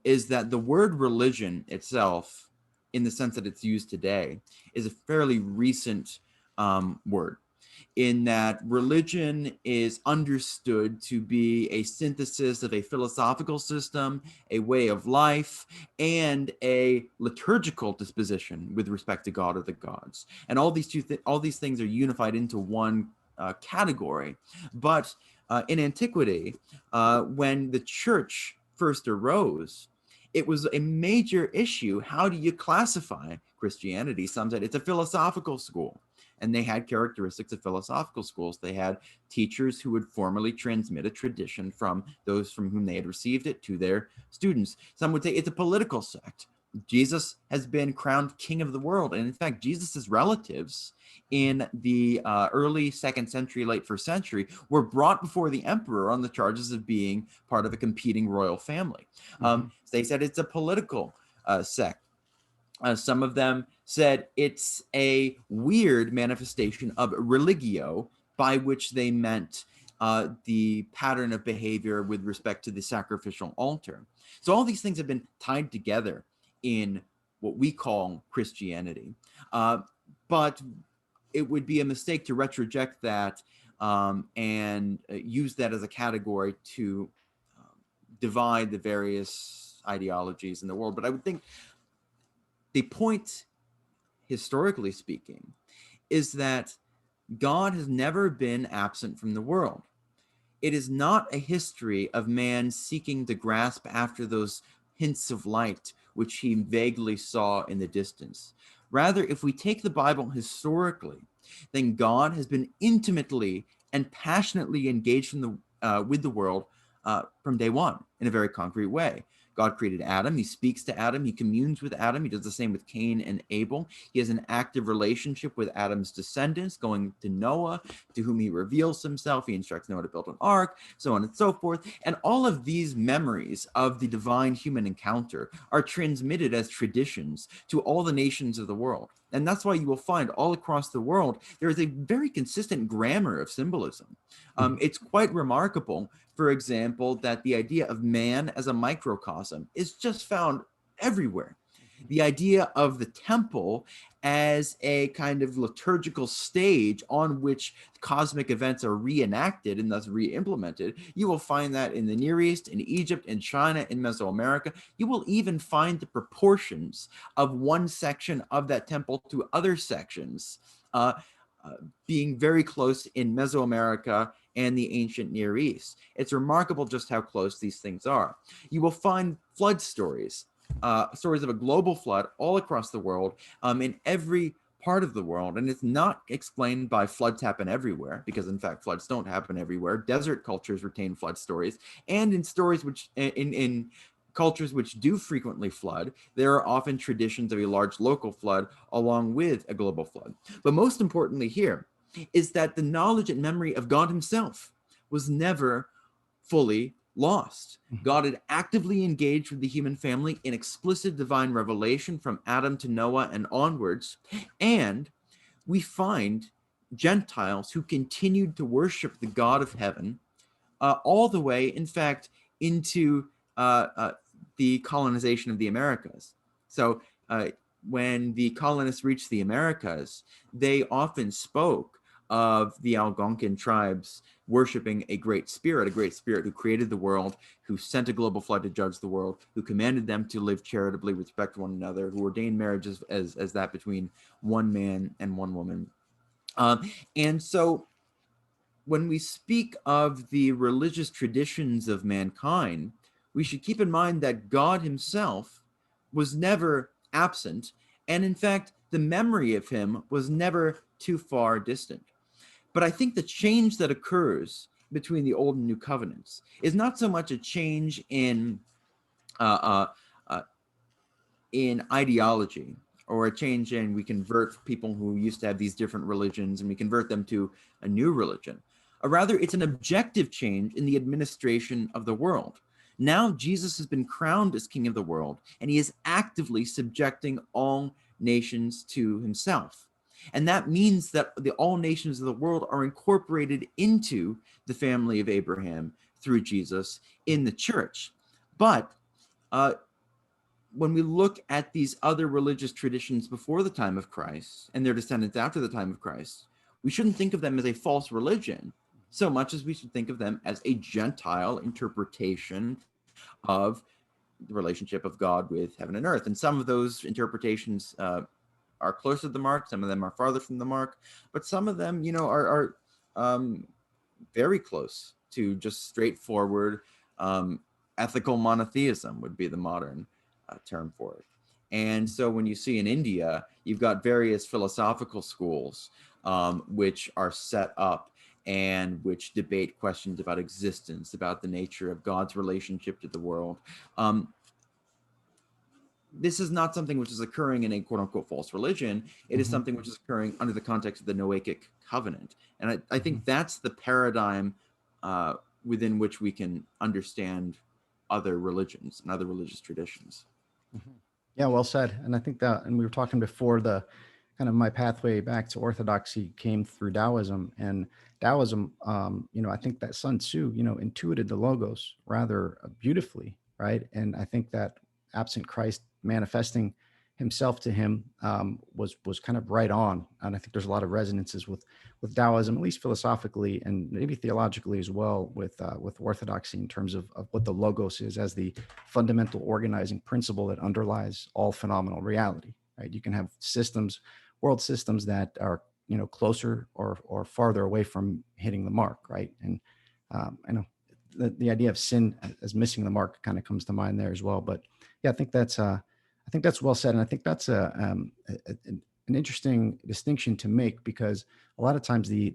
is that the word religion itself, in the sense that it's used today, is a fairly recent word, in that religion is understood to be a synthesis of a philosophical system, a way of life, and a liturgical disposition with respect to God or the gods. And all these things are unified into one category. But in antiquity, when the church first arose, it was a major issue. How do you classify Christianity? Some said it's a philosophical school, and they had characteristics of philosophical schools. They had teachers who would formally transmit a tradition from those from whom they had received it to their students. Some would say it's a political sect. Jesus has been crowned king of the world. And in fact, Jesus's relatives in the early second century, late first century, were brought before the emperor on the charges of being part of a competing royal family. They said it's a political sect. Some of them said it's a weird manifestation of religio, by which they meant the pattern of behavior with respect to the sacrificial altar. So all these things have been tied together in what we call Christianity. But it would be a mistake to retroject that and use that as a category to divide the various ideologies in the world. But I would think the point, historically speaking, is that God has never been absent from the world. It is not a history of man seeking to grasp after those hints of light which he vaguely saw in the distance. Rather, if we take the Bible historically, then God has been intimately and passionately engaged with the world from day one in a very concrete way. God created Adam. He speaks to Adam. He communes with Adam. He does the same with Cain and Abel. He has an active relationship with Adam's descendants, going to Noah, to whom he reveals himself. He instructs Noah to build an ark, so on and so forth. And all of these memories of the divine human encounter are transmitted as traditions to all the nations of the world. And that's why you will find all across the world, there is a very consistent grammar of symbolism. It's quite remarkable, for example, that the idea of man as a microcosm is just found everywhere. The idea of the temple as a kind of liturgical stage on which cosmic events are reenacted and thus re-implemented. You will find that in the Near East, in Egypt, in China, in Mesoamerica. You will even find the proportions of one section of that temple to other sections being very close in Mesoamerica and the ancient Near East. It's remarkable just how close these things are. You will find flood stories, stories of a global flood all across the world, in every part of the world. And it's not explained by floods happen everywhere, because in fact, floods don't happen everywhere. Desert cultures retain flood stories. And in stories which, in cultures which do frequently flood, there are often traditions of a large local flood along with a global flood. But most importantly here is that the knowledge and memory of God himself was never fully lost. God had actively engaged with the human family in explicit divine revelation from Adam to Noah and onwards. And we find Gentiles who continued to worship the God of heaven all the way, in fact, into the colonization of the Americas. So when the colonists reached the Americas, they often spoke of the Algonquin tribes worshiping a great spirit who created the world, who sent a global flood to judge the world, who commanded them to live charitably with respect to one another, who ordained marriage as that between one man and one woman. And so when we speak of the religious traditions of mankind, we should keep in mind that God himself was never absent. And in fact, the memory of him was never too far distant. But I think the change that occurs between the Old and New Covenants is not so much a change uh, uh, in ideology, or a change in we convert people who used to have these different religions and we convert them to a new religion. Rather, it's an objective change in the administration of the world. Now Jesus has been crowned as king of the world, and he is actively subjecting all nations to himself. And that means that all nations of the world are incorporated into the family of Abraham through Jesus in the church. But when we look at these other religious traditions before the time of Christ and their descendants after the time of Christ, we shouldn't think of them as a false religion so much as we should think of them as a Gentile interpretation of the relationship of God with heaven and earth. And some of those interpretations are closer to the mark, some of them are farther from the mark, but some of them, are very close to just straightforward ethical monotheism would be the modern term for it. And so when you see in India, you've got various philosophical schools which are set up and which debate questions about existence, about the nature of God's relationship to the world. This is not something which is occurring in a quote unquote false religion. It is something which is occurring under the context of the Noachic covenant. And I think that's the paradigm within which we can understand other religions and other religious traditions. Yeah, well said. And I think that, and we were talking before, the kind of my pathway back to orthodoxy came through Taoism. And Taoism, I think that Sun Tzu, intuited the logos rather beautifully, right? And I think that absent Christ manifesting himself to him was kind of right on. And I think there's a lot of resonances with Taoism, at least philosophically and maybe theologically as well, with orthodoxy in terms of what the logos is as the fundamental organizing principle that underlies all phenomenal reality. Right? You can have systems, world systems that are closer or farther away from hitting the mark. Right? And I know the idea of sin as missing the mark kind of comes to mind there as well. But yeah, I think that's well said, and I think that's an interesting distinction to make, because a lot of times the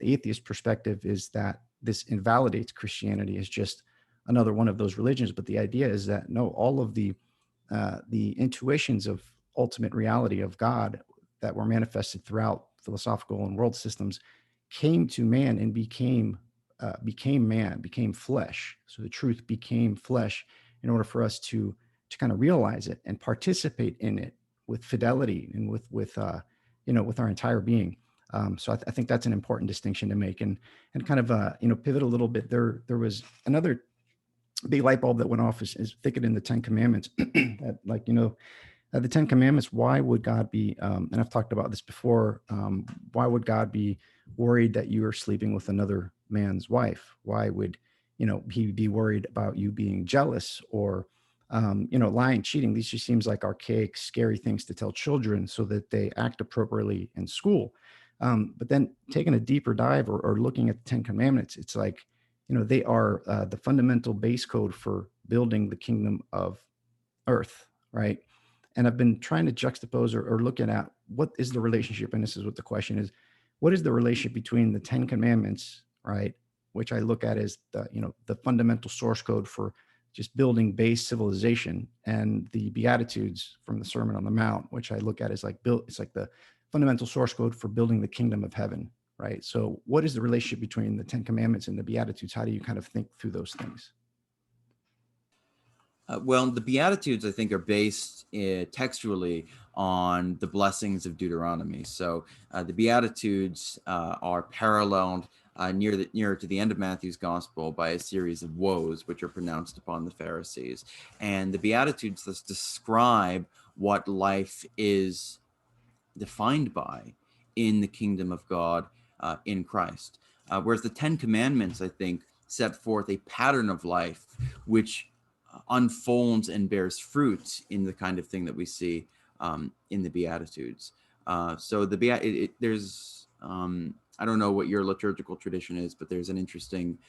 atheist perspective is that this invalidates Christianity as just another one of those religions. But the idea is that no, all of the intuitions of ultimate reality of God that were manifested throughout philosophical and world systems came to man and became man, became flesh. So the truth became flesh in order for us to kind of realize it and participate in it with fidelity and with our entire being. So I think that's an important distinction to make, and kind of pivot a little bit. There was another big light bulb that went off is thicket in the Ten Commandments. That, the Ten Commandments. Why would God be? And I've talked about this before. Why would God be worried that you are sleeping with another man's wife? Why would he be worried about you being jealous or lying, cheating? These just seems like archaic, scary things to tell children so that they act appropriately in school. But then taking a deeper dive or looking at the Ten Commandments, it's like, they are the fundamental base code for building the kingdom of earth, right? And I've been trying to juxtapose or looking at what is the relationship, and this is what the question is: what is the relationship between the Ten Commandments, right, which I look at as the fundamental source code for just building base civilization, and the Beatitudes from the Sermon on the Mount, which I look at as it's like the fundamental source code for building the kingdom of heaven, right? So what is the relationship between the Ten Commandments and the Beatitudes? How do you kind of think through those things? Well, the Beatitudes, I think, are based textually on the blessings of Deuteronomy. So the Beatitudes are paralleled nearer to the end of Matthew's gospel by a series of woes which are pronounced upon the Pharisees. And the Beatitudes thus describe what life is defined by in the kingdom of God in Christ. Whereas the Ten Commandments, I think, set forth a pattern of life which unfolds and bears fruit in the kind of thing that we see in the Beatitudes. So there's I don't know what your liturgical tradition is, but there's an interesting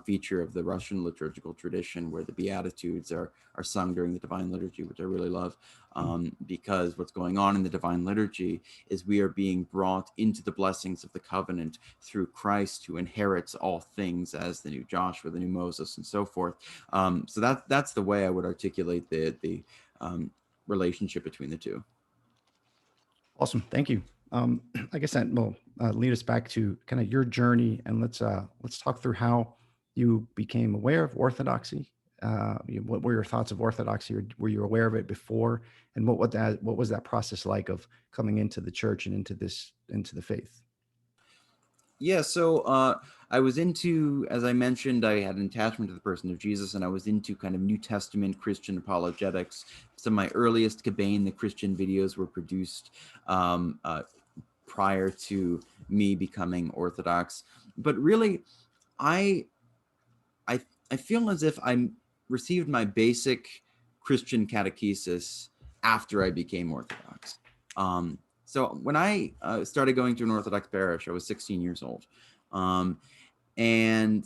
feature of the Russian liturgical tradition where the Beatitudes are sung during the Divine Liturgy, which I really love, because what's going on in the Divine Liturgy is we are being brought into the blessings of the covenant through Christ, who inherits all things as the new Joshua, the new Moses, and so forth. So that's the way I would articulate the relationship between the two. Awesome. Thank you. I guess that will lead us back to kind of your journey, and let's talk through how you became aware of Orthodoxy. What were your thoughts of Orthodoxy, or were you aware of it before? And what was that process like of coming into the church and into the faith? Yeah, so I was into, as I mentioned, I had an attachment to the person of Jesus, and I was into kind of New Testament Christian apologetics. Some of my earliest Kabane the Christian videos were produced prior to me becoming Orthodox. But really, I feel as if I received my basic Christian catechesis after I became Orthodox. So when I started going to an Orthodox parish, I was 16 years old. And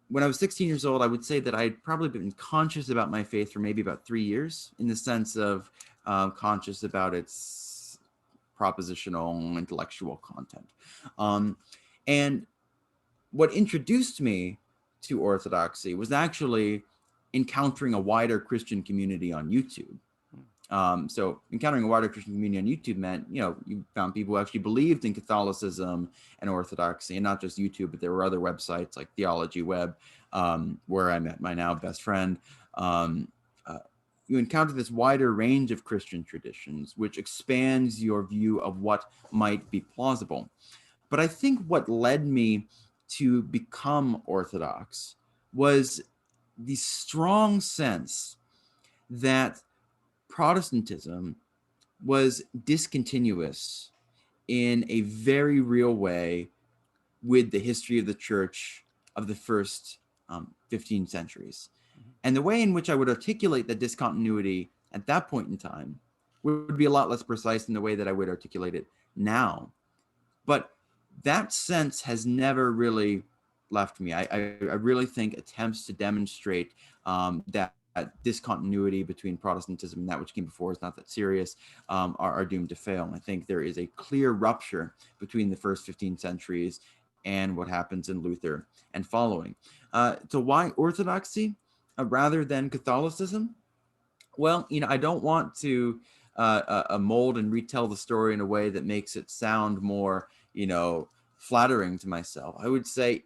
when I was 16 years old, I would say that I'd probably been conscious about my faith for maybe about 3 years, in the sense of conscious about its propositional, intellectual content. And what introduced me to Orthodoxy was actually encountering a wider Christian community on YouTube. So encountering a wider Christian community on YouTube meant, you found people who actually believed in Catholicism and Orthodoxy, and not just YouTube, but there were other websites like Theology Web, where I met my now best friend. You encounter this wider range of Christian traditions, which expands your view of what might be plausible. But I think what led me to become Orthodox was the strong sense that Protestantism was discontinuous in a very real way with the history of the church of the first 15 centuries. And the way in which I would articulate that discontinuity at that point in time would be a lot less precise than the way that I would articulate it now. But that sense has never really left me. I really think attempts to demonstrate that discontinuity between Protestantism and that which came before is not that serious, are doomed to fail. And I think there is a clear rupture between the first 15 centuries and what happens in Luther and following. So why Orthodoxy rather than Catholicism? Well, I don't want to mold and retell the story in a way that makes it sound more, flattering to myself. I would say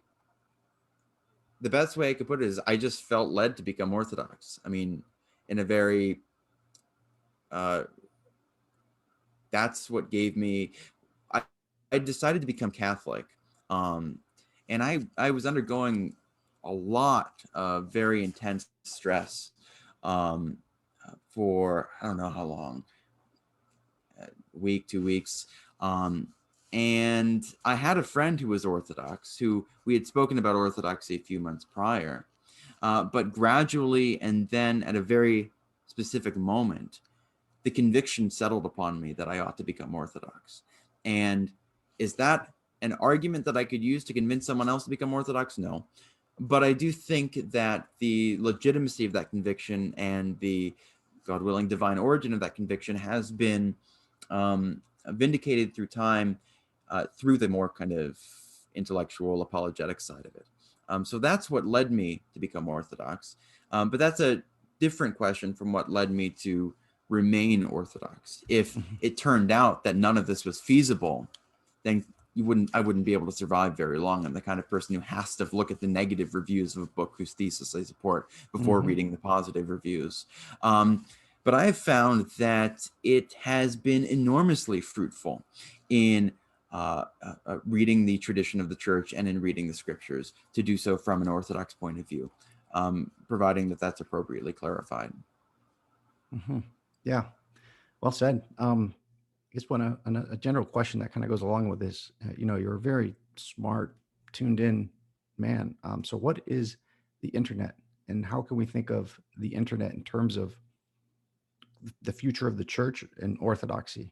the best way I could put it is I just felt led to become Orthodox. I mean, in a very, that's what gave me, I decided to become Catholic. And I was undergoing a lot of very intense stress for, I don't know how long, week, 2 weeks. And I had a friend who was Orthodox, who we had spoken about Orthodoxy a few months prior. But gradually, and then at a very specific moment, the conviction settled upon me that I ought to become Orthodox. And is that an argument that I could use to convince someone else to become Orthodox? No. But I do think that the legitimacy of that conviction and the, God willing, divine origin of that conviction has been vindicated through time, through the more kind of intellectual apologetic side of it. So that's what led me to become Orthodox. But that's a different question from what led me to remain Orthodox. If it turned out that none of this was feasible, then I wouldn't be able to survive very long. I'm the kind of person who has to look at the negative reviews of a book whose thesis I support before reading the positive reviews. But I have found that it has been enormously fruitful in reading the tradition of the church and in reading the scriptures, to do so from an Orthodox point of view, providing that that's appropriately clarified. Yeah, well said. I guess a general question that kind of goes along with this, you're a very smart, tuned in man. So what is the internet, and how can we think of the internet in terms of the future of the church and orthodoxy?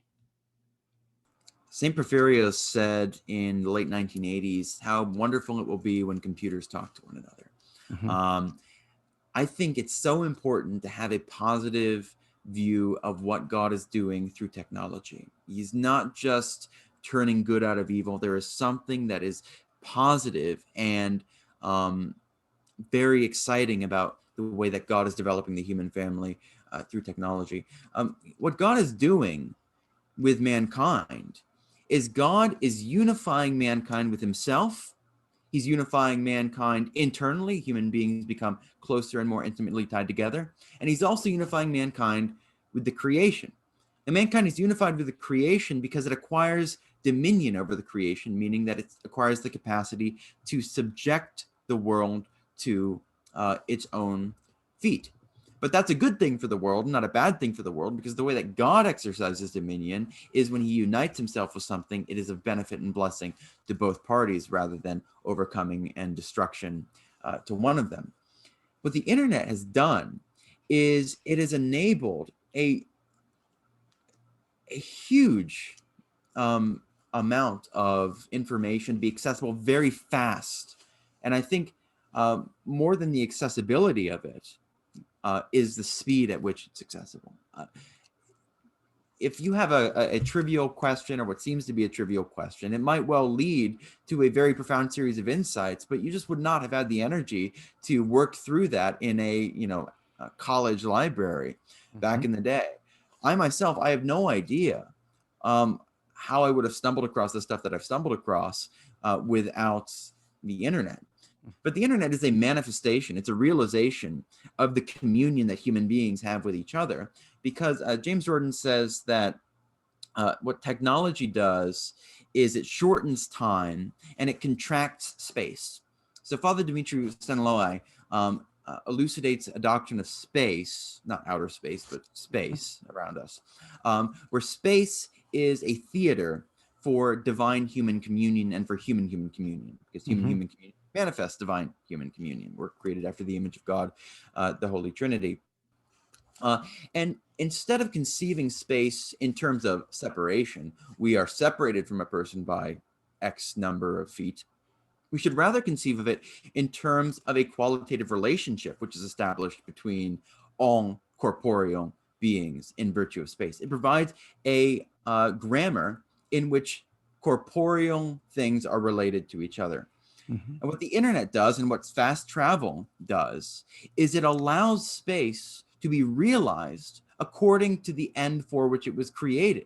St. Porphyrios said in the late 1980s how wonderful it will be when computers talk to one another. Mm-hmm. I think it's so important to have a positive view of what God is doing through technology. He's not just turning good out of evil. There is something that is positive and very exciting about the way that God is developing the human family through technology. What God is doing with mankind is God is unifying mankind with himself. He's unifying mankind internally. Human beings become closer and more intimately tied together. And he's also unifying mankind with the creation. And mankind is unified with the creation because it acquires dominion over the creation, meaning that it acquires the capacity to subject the world to its own feet. But that's a good thing for the world, not a bad thing for the world, because the way that God exercises dominion is when he unites himself with something, it is of benefit and blessing to both parties rather than overcoming and destruction to one of them. What the internet has done is it has enabled a huge amount of information to be accessible very fast. And I think more than the accessibility of it is the speed at which it's accessible. If you have a trivial question or what seems to be a trivial question, it might well lead to a very profound series of insights, but you just would not have had the energy to work through that in a college library back in the day. I myself, I have no idea how I would have stumbled across the stuff that I've stumbled across without the internet. But the internet is a manifestation, it's a realization of the communion that human beings have with each other. Because James Jordan says that what technology does is it shortens time and it contracts space. So Father Dimitri Staniloae elucidates a doctrine of space, not outer space, but space around us, where space is a theater for divine human communion and for human communion, because human communion manifests divine human communion. We're created after the image of God, the Holy Trinity. And instead of conceiving space in terms of separation, we are separated from a person by X number of feet. We should rather conceive of it in terms of a qualitative relationship, which is established between all corporeal beings in virtue of space. It provides a grammar in which corporeal things are related to each other. And what the internet does and what fast travel does is it allows space to be realized according to the end for which it was created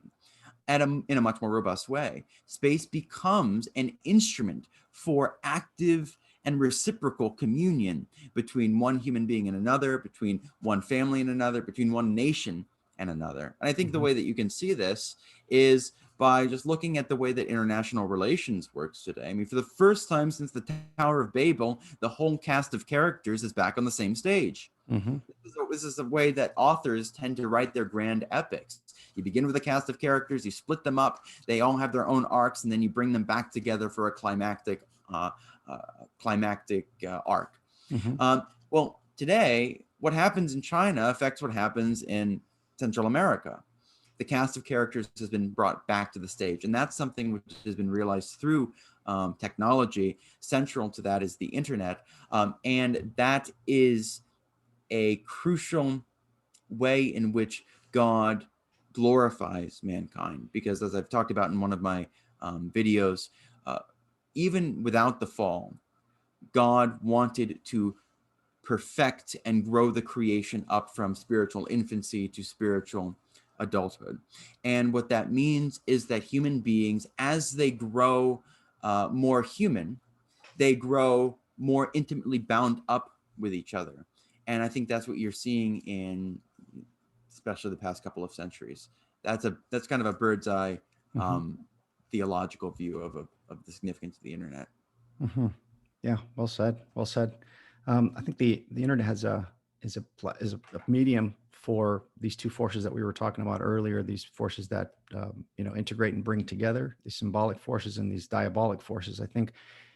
in a much more robust way. Space becomes an instrument for active and reciprocal communion between one human being and another, between one family and another, between one nation and another. And I think the way that you can see this is by just looking at the way that international relations works today. I mean, for the first time since the Tower of Babel, the whole cast of characters is back on the same stage. This is the way that authors tend to write their grand epics. You begin with a cast of characters, you split them up, they all have their own arcs, and then you bring them back together for a climactic arc. Well, today, what happens in China affects what happens in Central America. The cast of characters has been brought back to the stage, and that's something which has been realized through technology. Central to that is the internet, and that is a crucial way in which God glorifies mankind. Because as I've talked about in one of my videos, even without the fall, God wanted to perfect and grow the creation up from spiritual infancy to spiritual adulthood. And what that means is that human beings, as they grow more human, they grow more intimately bound up with each other. And I think that's what you're seeing in especially the past couple of centuries. That's kind of a bird's eye theological view of the significance of the internet. Yeah, well said. Well said. I think the internet is a medium for these two forces that we were talking about earlier. These forces that integrate and bring together, these symbolic forces and these diabolic forces. I think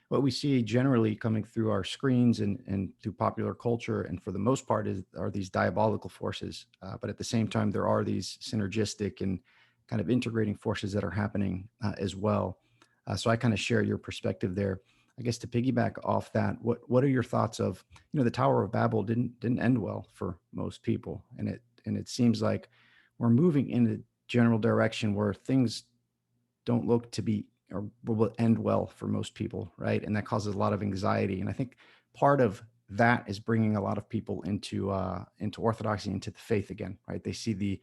what we see generally coming through our screens and through popular culture, and for the most part, are these diabolical forces. But at the same time, there are these synergistic and kind of integrating forces that are happening as well. So I kind of share your perspective there. I guess to piggyback off that, what are your thoughts of, the Tower of Babel didn't end well for most people, and it seems like we're moving in a general direction where things don't look to be or will end well for most people, right? And that causes a lot of anxiety. And I think part of that is bringing a lot of people into orthodoxy, into the faith again, right? They see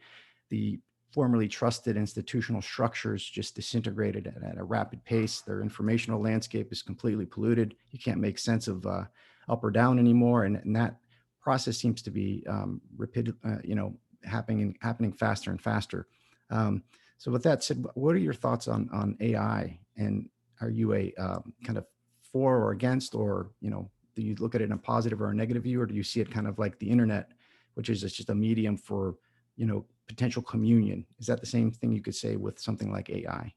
the formerly trusted institutional structures just disintegrated at a rapid pace. Their informational landscape is completely polluted. You can't make sense of up or down anymore, and that process seems to be happening faster and faster. Um, so with that said, what are your thoughts on AI? And are you a kind of for or against, or, do you look at it in a positive or a negative view, or do you see it kind of like the internet, which is just a medium for, potential communion? Is that the same thing you could say with something like AI?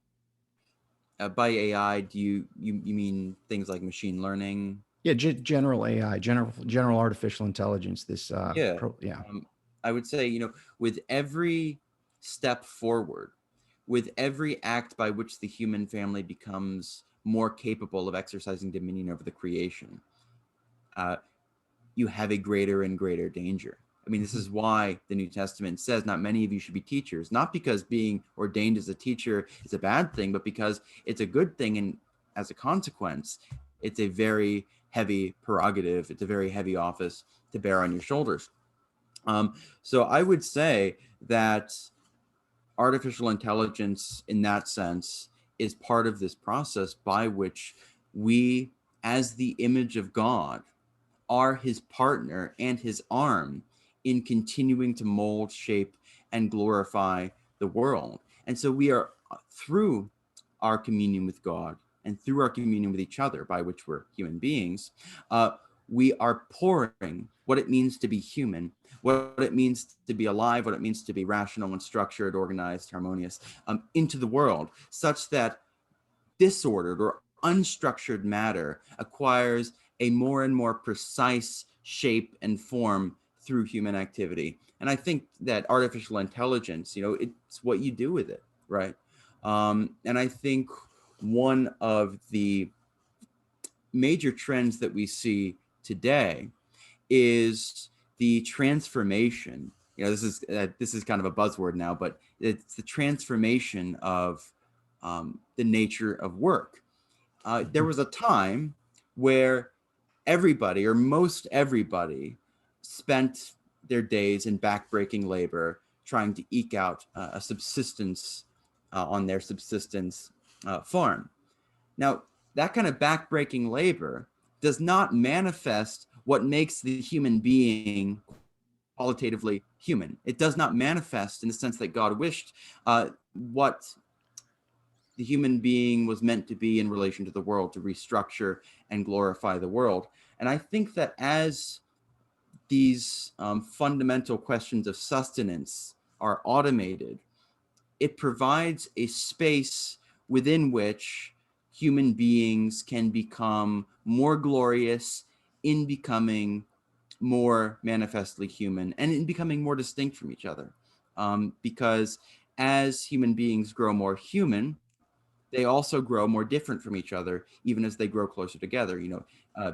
By AI, do you mean things like machine learning? Yeah, general AI, general artificial intelligence. Yeah. Yeah. I would say, with every step forward, with every act by which the human family becomes more capable of exercising dominion over the creation, you have a greater and greater danger. I mean, this Mhm. is why the New Testament says not many of you should be teachers, not because being ordained as a teacher is a bad thing, but because it's a good thing. And as a consequence, it's a very heavy prerogative. It's a very heavy office to bear on your shoulders. So I would say that artificial intelligence, in that sense, is part of this process by which we, as the image of God, are his partner and his arm in continuing to mold, shape, and glorify the world. And so we are, through our communion with God and through our communion with each other, by which we're human beings, we are pouring what it means to be human, what it means to be alive, what it means to be rational and structured, organized, harmonious, into the world, such that disordered or unstructured matter acquires a more and more precise shape and form through human activity. And I think that artificial intelligence, it's what you do with it, right? And I think one of the major trends that we see today is the transformation. This is kind of a buzzword now, but it's the transformation of the nature of work. There was a time where everybody, or most everybody, spent their days in backbreaking labor trying to eke out a subsistence on their subsistence farm. Now, that kind of backbreaking labor does not manifest what makes the human being qualitatively human. It does not manifest in the sense that God wished what the human being was meant to be in relation to the world, to restructure and glorify the world. And I think that as these fundamental questions of sustenance are automated, it provides a space within which human beings can become more glorious in becoming more manifestly human and in becoming more distinct from each other. Because as human beings grow more human, they also grow more different from each other, even as they grow closer together.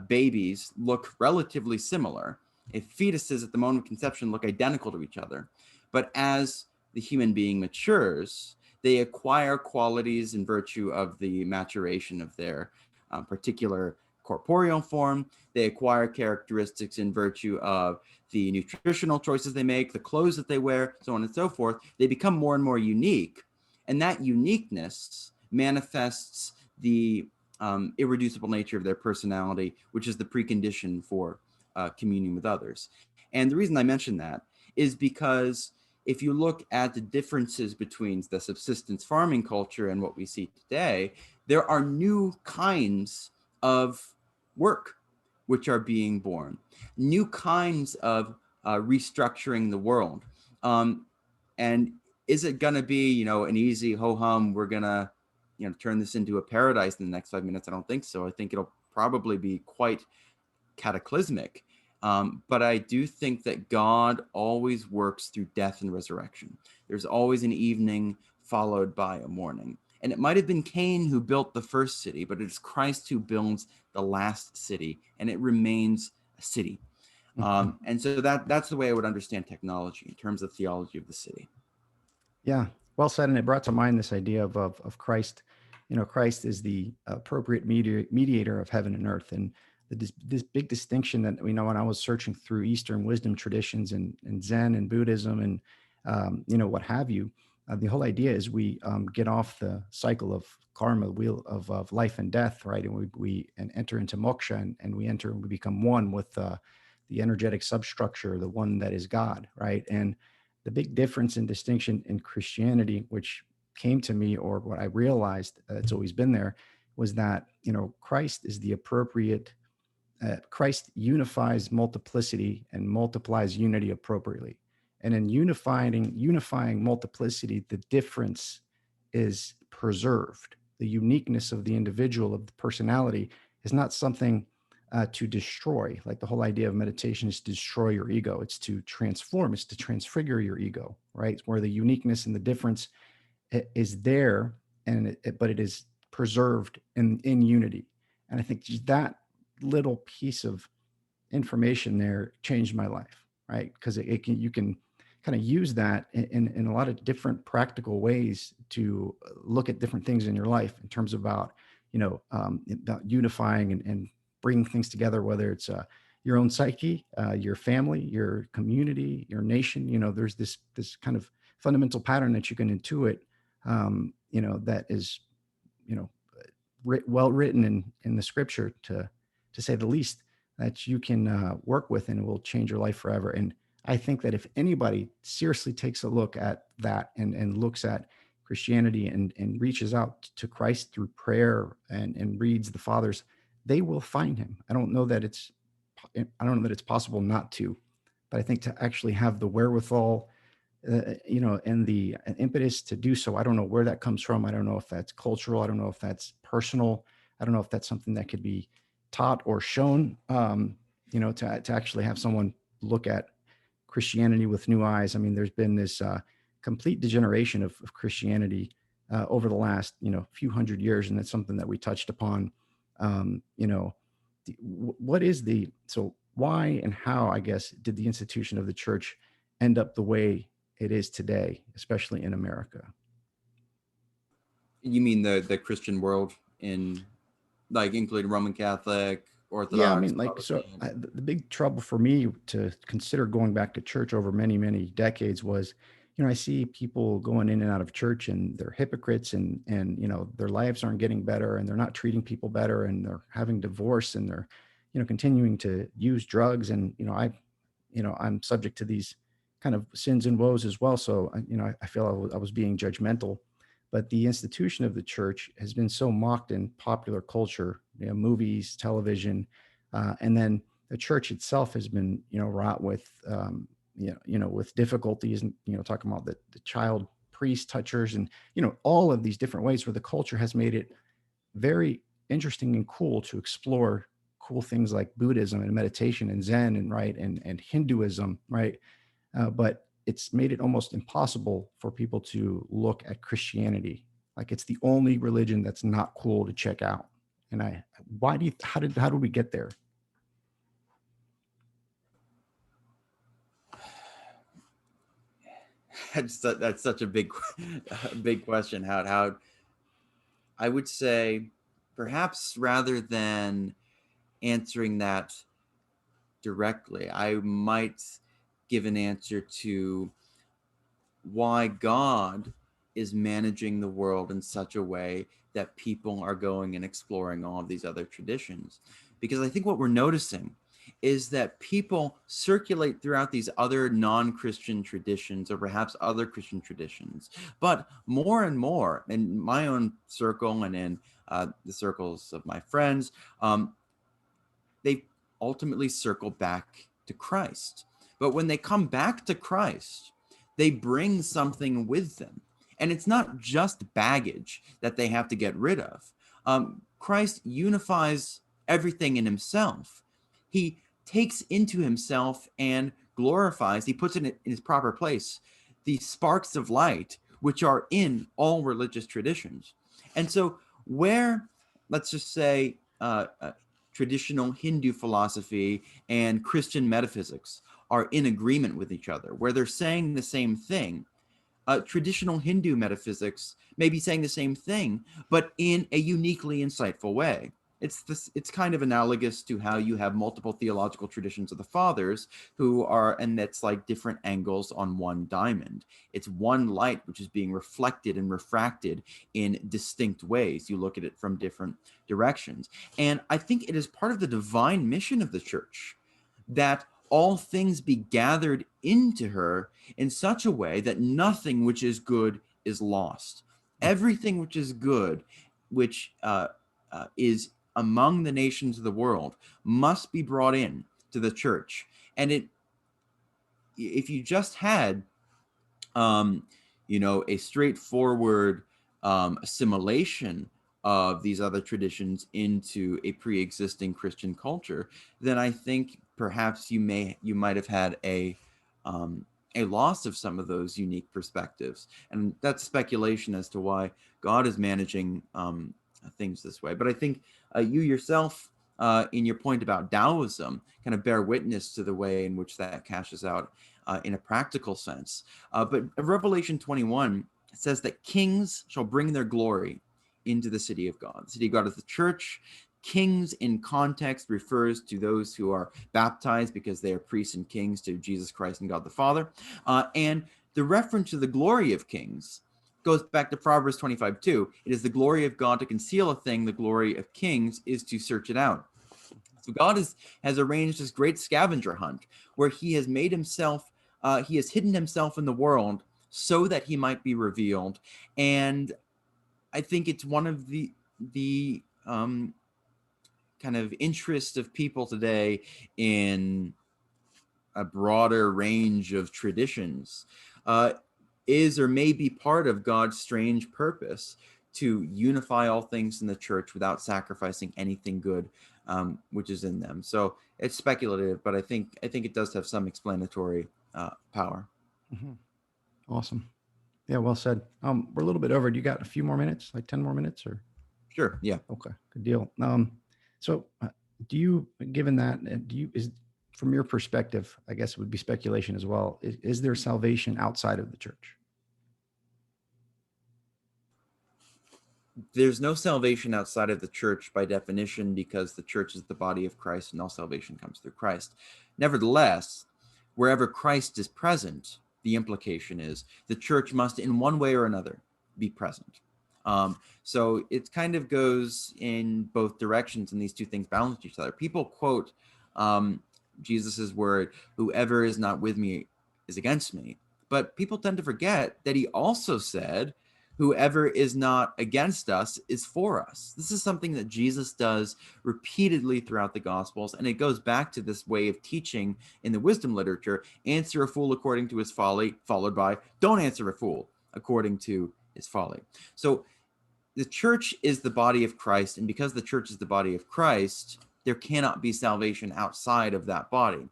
Babies look relatively similar. If fetuses at the moment of conception look identical to each other, but as the human being matures, they acquire qualities in virtue of the maturation of their particular corporeal form. They acquire characteristics in virtue of the nutritional choices they make, the clothes that they wear, so on and so forth. They become more and more unique. And that uniqueness manifests the irreducible nature of their personality, which is the precondition for communion with others. And the reason I mention that is because if you look at the differences between the subsistence farming culture and what we see today, there are new kinds of work which are being born, new kinds of restructuring the world. And is it going to be, an easy ho-hum, we're going to, turn this into a paradise in the next 5 minutes? I don't think so. I think it'll probably be quite cataclysmic. But I do think that God always works through death and resurrection. There's always an evening followed by a mourning. And it might have been Cain who built the first city, but it is Christ who builds the last city, and it remains a city. And so that's the way I would understand technology in terms of theology of the city. Yeah, well said. And it brought to mind this idea of Christ. You know, Christ is the appropriate mediator of heaven and earth. And this big distinction that, you know, when I was searching through Eastern wisdom traditions and Zen and Buddhism and, you know, what have you, the whole idea is we get off the cycle of karma, wheel of life and death, right? And we enter into moksha, and we become one with the energetic substructure, the one that is God, right? And the big difference and distinction in Christianity, which came to me, or what I realized, it's always been there, was that, you know, Christ is the appropriate, Christ unifies multiplicity and multiplies unity appropriately. And in unifying multiplicity, the difference is preserved. The uniqueness of the individual, of the personality, is not something to destroy. Like the whole idea of meditation is to destroy your ego. It's to transform. It's to transfigure your ego, right? Where the uniqueness and the difference is there, and but it is preserved in unity. And I think that little piece of information there changed my life, right? Because you can kind of use that in a lot of different practical ways to look at different things in your life in terms about, you know, about unifying and bringing things together, whether it's your own psyche, your family, your community, your nation. You know, there's this kind of fundamental pattern that you can intuit, you know, that is, you know, well written in the scripture, to say the least, that you can work with, and it will change your life forever. And I think that if anybody seriously takes a look at that and looks at Christianity and reaches out to Christ through prayer and reads the Fathers, they will find him. I don't know that it's possible not to, but I think to actually have the wherewithal, you know, and the impetus to do so. I don't know where that comes from. I don't know if that's cultural. I don't know if that's personal. I don't know if that's something that could be taught or shown, you know, to actually have someone look at Christianity with new eyes. I mean, there's been this complete degeneration of Christianity over the last, you know, few hundred years. And that's something that we touched upon. You know, so why and how, I guess, did the institution of the church end up the way it is today, especially in America? You mean the Christian world, in like including Roman Catholic, Yeah, I Orthodox, mean, like, so Protestant? the big trouble for me to consider going back to church over many, many decades was, you know, I see people going in and out of church, and they're hypocrites, and you know, their lives aren't getting better, and they're not treating people better, and they're having divorce, and they're, you know, continuing to use drugs. And you know, I'm subject to these kind of sins and woes as well. So you know, I feel I was being judgmental. But the institution of the church has been so mocked in popular culture, you know, movies, television, and then the church itself has been, you know, wrought with, you know, with difficulties, and you know, talking about the child priest touchers, and you know, all of these different ways where the culture has made it very interesting and cool to explore cool things like Buddhism and meditation and Zen and right and Hinduism, right? But it's made it almost impossible for people to look at Christianity like it's the only religion that's not cool to check out. And how did we get there? That's such a big a big question. How I would say, perhaps rather than answering that directly, I might give an answer to why God is managing the world in such a way that people are going and exploring all of these other traditions. Because I think what we're noticing is that people circulate throughout these other non-Christian traditions, or perhaps other Christian traditions, but more and more in my own circle and in the circles of my friends, they ultimately circle back to Christ. But when they come back to Christ, they bring something with them. And it's not just baggage that they have to get rid of. Christ unifies everything in himself. He takes into himself and glorifies, he puts it in its proper place, the sparks of light which are in all religious traditions. And so where, let's just say, traditional Hindu philosophy and Christian metaphysics are in agreement with each other, where they're saying the same thing, traditional Hindu metaphysics may be saying the same thing, but in a uniquely insightful way. It's kind of analogous to how you have multiple theological traditions of the fathers who are, and that's like different angles on one diamond. It's one light which is being reflected and refracted in distinct ways. You look at it from different directions. And I think it is part of the divine mission of the church that all things be gathered into her in such a way that nothing which is good is lost. Everything which is good, which is among the nations of the world, must be brought in to the church. And if you just had, a straightforward assimilation of these other traditions into a pre-existing Christian culture, then I think perhaps you might have had a loss of some of those unique perspectives. And that's speculation as to why God is managing things this way. But I think you yourself, in your point about Taoism, kind of bear witness to the way in which that cashes out in a practical sense. But Revelation 21 says that kings shall bring their glory into the city of God. The city of God is the church. Kings in context refers to those who are baptized because they are priests and kings to Jesus Christ and God the Father. And the reference to the glory of kings goes back to Proverbs 25:2. It is the glory of God to conceal a thing. The glory of kings is to search it out. So God has arranged this great scavenger hunt where he has made himself, he has hidden himself in the world so that he might be revealed. And I think it's one of the kind of interest of people today in a broader range of traditions is or may be part of God's strange purpose to unify all things in the church without sacrificing anything good which is in them. So it's speculative, but I think it does have some explanatory power. Mm-hmm. Awesome. Yeah, well said. We're a little bit over. Do you got a few more minutes, like 10 more minutes or? Sure. Yeah. Okay, good deal. So do you, given that, from your perspective, I guess it would be speculation as well, is there salvation outside of the church? There's no salvation outside of the church by definition, because the church is the body of Christ and all salvation comes through Christ. Nevertheless, wherever Christ is present, the implication is the church must in one way or another be present. So it kind of goes in both directions, and these two things balance each other. People quote Jesus's word, "Whoever is not with me is against me." But people tend to forget that he also said, "Whoever is not against us is for us." This is something that Jesus does repeatedly throughout the Gospels, and it goes back to this way of teaching in the wisdom literature: answer a fool according to his folly, followed by don't answer a fool according to his folly. So the church is the body of Christ, and because the church is the body of Christ, there cannot be salvation outside of that body.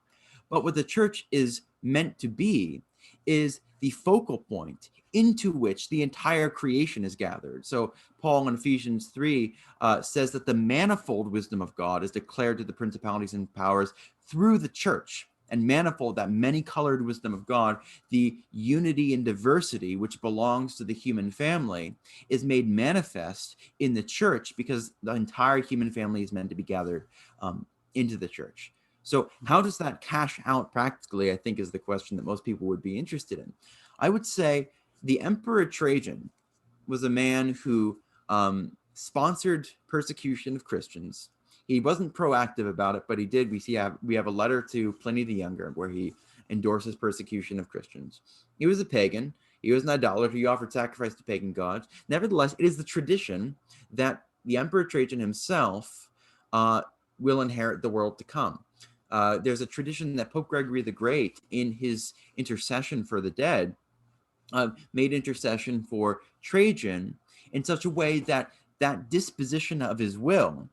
But what the church is meant to be is the focal point into which the entire creation is gathered. So Paul in Ephesians 3 says that the manifold wisdom of God is declared to the principalities and powers through the church. And manifold, that many-colored wisdom of God, the unity and diversity which belongs to the human family, is made manifest in the church because the entire human family is meant to be gathered into the church. So how does that cash out practically, I think, is the question that most people would be interested in. I would say the Emperor Trajan was a man who sponsored persecution of Christians. He wasn't proactive about it, but he did. We have a letter to Pliny the Younger where he endorses persecution of Christians. He was a pagan. He was an idolater. He offered sacrifice to pagan gods. Nevertheless, it is the tradition that the Emperor Trajan himself will inherit the world to come. There's a tradition that Pope Gregory the Great, in his intercession for the dead, made intercession for Trajan in such a way that that disposition of his will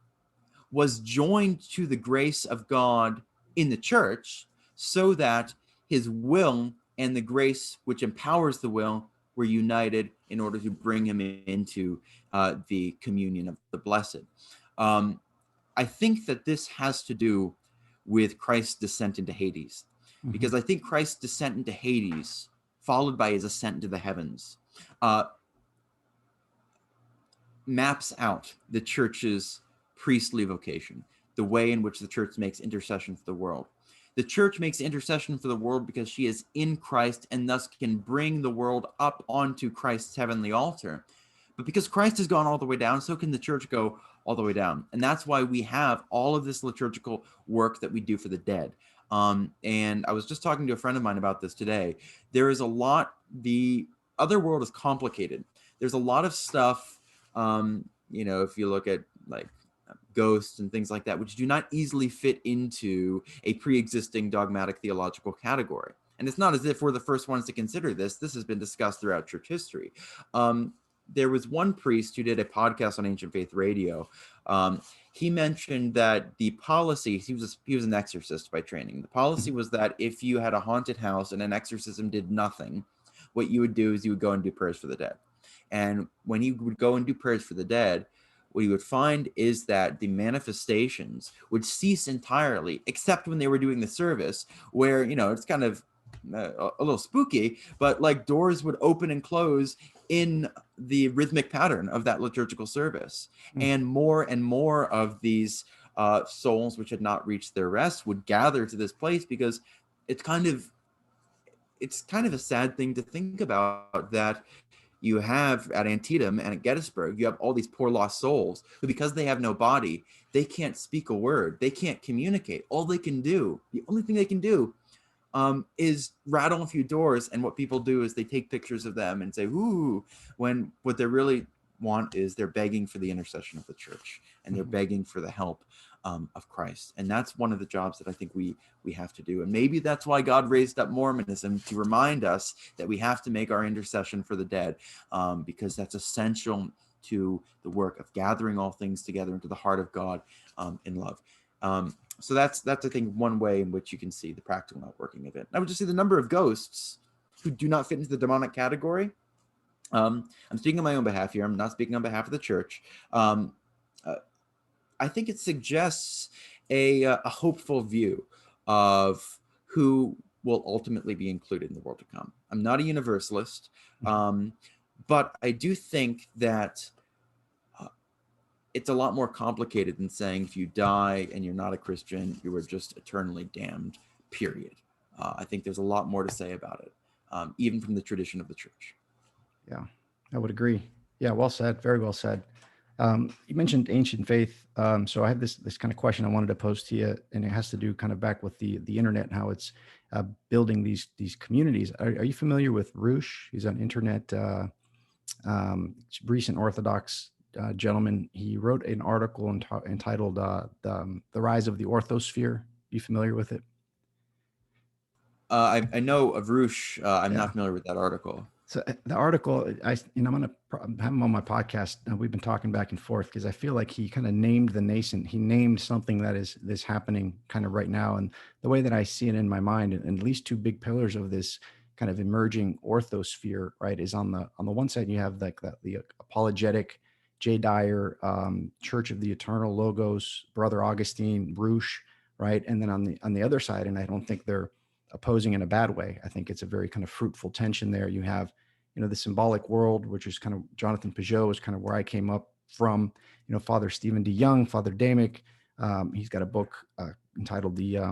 was joined to the grace of God in the church, so that his will and the grace which empowers the will were united in order to bring him into the communion of the blessed. I think that this has to do with Christ's descent into Hades, because I think Christ's descent into Hades, followed by his ascent into the heavens, maps out the church's priestly vocation, the way in which the church makes intercession for the world. The church makes intercession for the world because she is in Christ and thus can bring the world up onto Christ's heavenly altar. But because Christ has gone all the way down, so can the church go all the way down. And that's why we have all of this liturgical work that we do for the dead. And I was just talking to a friend of mine about this today. There is a lot, the other world is complicated. There's a lot of stuff, if you look at like ghosts and things like that, which do not easily fit into a pre-existing dogmatic theological category. And it's not as if we're the first ones to consider this. This has been discussed throughout church history. There was one priest who did a podcast on Ancient Faith Radio. He mentioned that the policy, he was an exorcist by training. The policy was that if you had a haunted house and an exorcism did nothing, what you would do is you would go and do prayers for the dead. And when he would go and do prayers for the dead, what you would find is that the manifestations would cease entirely, except when they were doing the service, where, it's kind of a little spooky, but like doors would open and close in the rhythmic pattern of that liturgical service. And more of these souls which had not reached their rest would gather to this place, because it's kind of a sad thing to think about, that you have at Antietam and at Gettysburg, you have all these poor lost souls who, because they have no body, they can't speak a word. They can't communicate. The only thing they can do is rattle a few doors. And what people do is they take pictures of them and say, ooh, when what they really want is they're begging for the intercession of the church, and they're begging for the help of Christ. And that's one of the jobs that I think we have to do. And maybe that's why God raised up Mormonism, to remind us that we have to make our intercession for the dead, because that's essential to the work of gathering all things together into the heart of God in love. So that's I think one way in which you can see the practical outworking of it. I would just say the number of ghosts who do not fit into the demonic category. I'm speaking on my own behalf here. I'm not speaking on behalf of the church. I think it suggests a hopeful view of who will ultimately be included in the world to come. I'm not a universalist, but I do think that it's a lot more complicated than saying if you die and you're not a Christian, you are just eternally damned, period. I think there's a lot more to say about it, even from the tradition of the church. Yeah, I would agree. Yeah, well said. Very well said. You mentioned ancient faith. So I have this kind of question I wanted to pose to you, and it has to do kind of back with the internet and how it's building these communities. Are you familiar with Roosh? He's an internet recent Orthodox gentleman. He wrote an article entitled "The Rise of the Orthosphere." Are you familiar with it? I know of Roosh. I'm not familiar with that article. So the article, I'm going to have him on my podcast. We've been talking back and forth because I feel like he kind of named the nascent. He named something that is happening kind of right now. And the way that I see it in my mind, and at least two big pillars of this kind of emerging orthosphere, right, is on the one side, you have like the apologetic J. Dyer, Church of the Eternal Logos, Brother Augustine, Roosh, right? And then on the other side, and I don't think they're opposing in a bad way. I think it's a very kind of fruitful tension there. You have, the symbolic world, which is kind of Jonathan Peugeot is kind of where I came up from, Father Stephen D. Young, Father Damick. He's got a book entitled The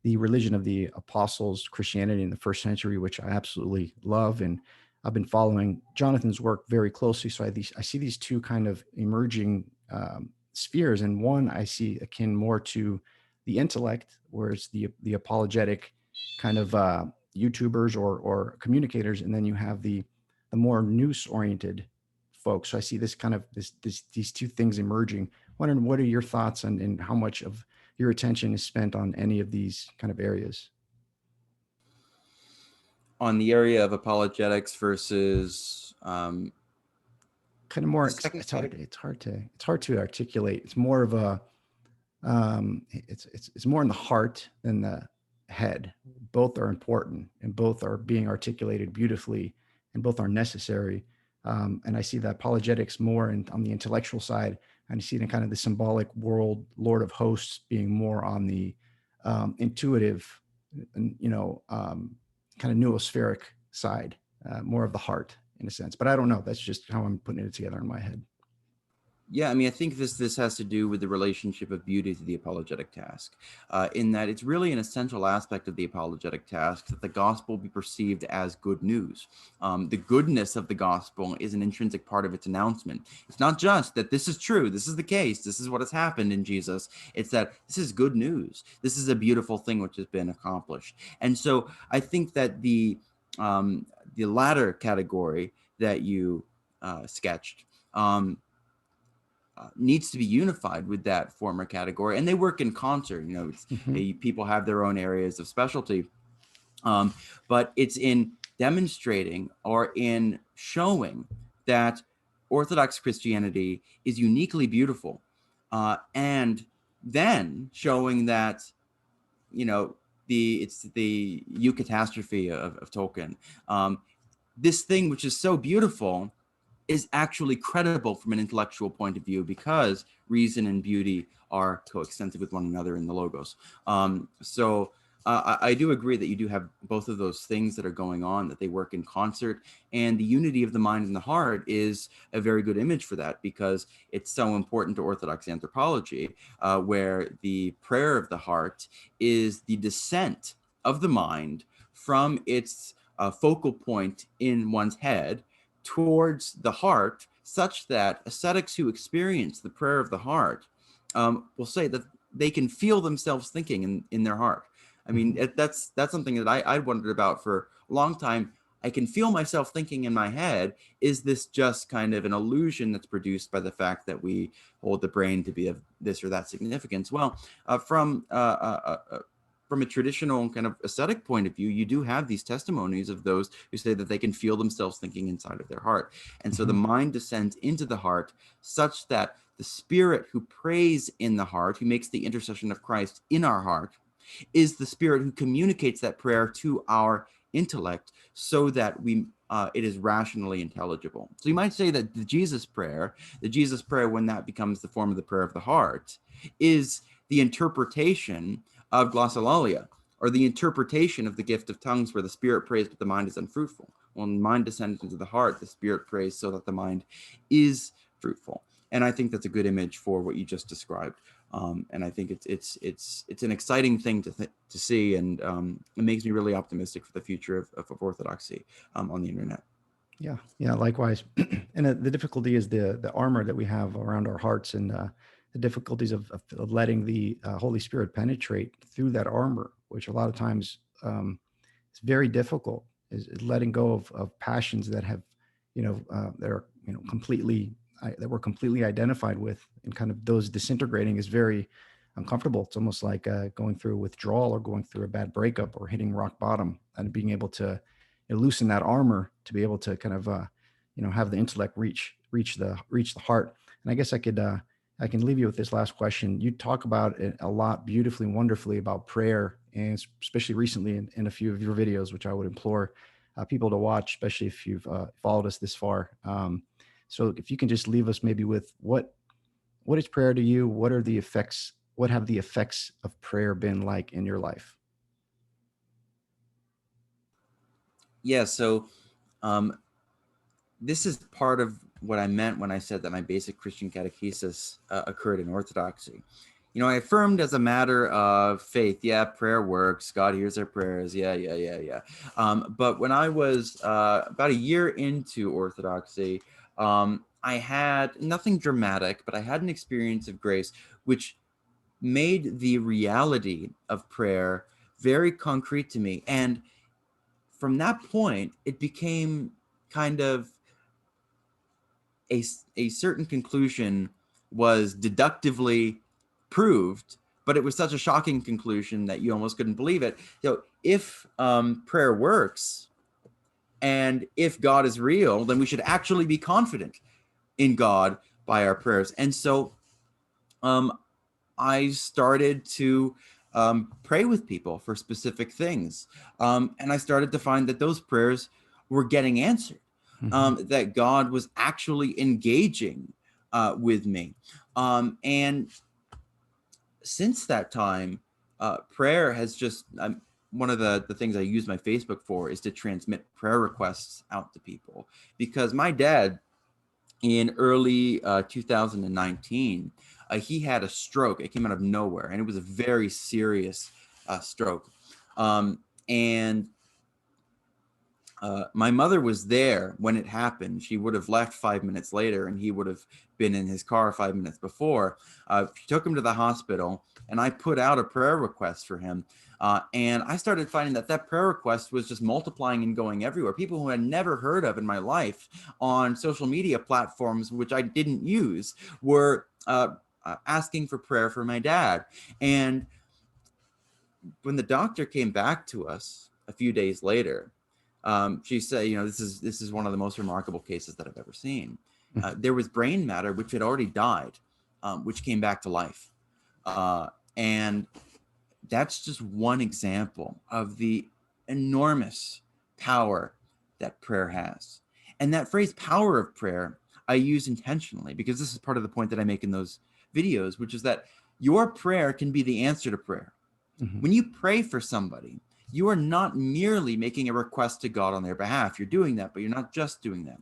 Religion of the Apostles, Christianity in the First Century, which I absolutely love. And I've been following Jonathan's work very closely. So I see these two kind of emerging spheres. And one I see akin more to the intellect, whereas the apologetic kind of YouTubers or communicators, and then you have the more noose-oriented folks. So I see this kind of these two things emerging. Wondering, what are your thoughts on and how much of your attention is spent on any of these kind of areas? On the area of apologetics versus kind of more, it's hard to articulate. It's more of a it's more in the heart than the head. Both are important, and both are being articulated beautifully and both are necessary. And I see the apologetics more on the intellectual side, and I see it in kind of the symbolic world, Lord of Hosts, being more on the intuitive, and kind of noospheric side, more of the heart in a sense. But I don't know. That's just how I'm putting it together in my head. Yeah, I mean, I think this has to do with the relationship of beauty to the apologetic task, in that it's really an essential aspect of the apologetic task that the gospel be perceived as good news. The goodness of the gospel is an intrinsic part of its announcement. It's not just that this is true, this is the case, this is what has happened in Jesus. It's that this is good news. This is a beautiful thing which has been accomplished. And so I think that the latter category that you sketched, needs to be unified with that former category, and they work in concert. People have their own areas of specialty, but it's in demonstrating or in showing that Orthodox Christianity is uniquely beautiful, and then showing that it's the eucatastrophe of Tolkien. This thing which is so beautiful is actually credible from an intellectual point of view, because reason and beauty are coextensive with one another in the Logos. So I do agree that you do have both of those things that are going on, that they work in concert, and the unity of the mind and the heart is a very good image for that, because it's so important to Orthodox anthropology, where the prayer of the heart is the descent of the mind from its focal point in one's head towards the heart, such that ascetics who experience the prayer of the heart will say that they can feel themselves thinking in their heart. I mean, that's something that I wondered about for a long time. I can feel myself thinking in my head. Is this just kind of an illusion that's produced by the fact that we hold the brain to be of this or that significance? Well, from a traditional kind of ascetic point of view, you do have these testimonies of those who say that they can feel themselves thinking inside of their heart. And so the mind descends into the heart such that the Spirit who prays in the heart, who makes the intercession of Christ in our heart, is the Spirit who communicates that prayer to our intellect so that it is rationally intelligible. So you might say that the Jesus prayer, when that becomes the form of the prayer of the heart, is the interpretation of glossolalia, or the interpretation of the gift of tongues, where the Spirit prays but the mind is unfruitful. When the mind descends into the heart, the Spirit prays so that the mind is fruitful. And I think that's a good image for what you just described. And I think it's an exciting thing to see, and it makes me really optimistic for the future of Orthodoxy on the internet. Yeah, likewise. And the difficulty is the armor that we have around our hearts, and the difficulties of letting the Holy Spirit penetrate through that armor, which a lot of times is very difficult. Is letting go of passions that have, that are completely that we're completely identified with, and kind of those disintegrating is very uncomfortable. It's almost like going through a withdrawal, or going through a bad breakup, or hitting rock bottom, and being able to loosen that armor to be able to kind of have the intellect reach the heart. And I guess I can leave you with this last question. You talk about it a lot, beautifully and wonderfully, about prayer, and especially recently in a few of your videos, which I would implore people to watch, especially if you've followed us this far. So if you can just leave us maybe with what is prayer to you? What have the effects of prayer been like in your life? Yeah, so this is part of what I meant when I said that my basic Christian catechesis occurred in Orthodoxy. I affirmed as a matter of faith, yeah, prayer works. God hears our prayers. Yeah. But when I was about a year into Orthodoxy, I had nothing dramatic, but I had an experience of grace, which made the reality of prayer very concrete to me. And from that point, it became kind of a certain conclusion was deductively proved, but it was such a shocking conclusion that you almost couldn't believe it. If prayer works, and if God is real, then we should actually be confident in God by our prayers. And so I started to pray with people for specific things. And I started to find that those prayers were getting answered, Mhm. that God was actually engaging with me. And since that time, prayer has just, one of the things I use my Facebook for is to transmit prayer requests out to people, because my dad in early 2019, he had a stroke. It came out of nowhere, and it was a very serious stroke. And my mother was there when it happened. She would have left 5 minutes later, and he would have been in his car 5 minutes before. She took him to the hospital, and I put out a prayer request for him. And I started finding that that prayer request was just multiplying and going everywhere. People who I had never heard of in my life on social media platforms, which I didn't use, were asking for prayer for my dad. And when the doctor came back to us a few days later, she said, this is one of the most remarkable cases that I've ever seen. There was brain matter which had already died, which came back to life. And that's just one example of the enormous power that prayer has. And that phrase, power of prayer, I use intentionally because this is part of the point that I make in those videos, which is that your prayer can be the answer to prayer. Mhm. When you pray for somebody, you are not merely making a request to God on their behalf. You're doing that, but you're not just doing that.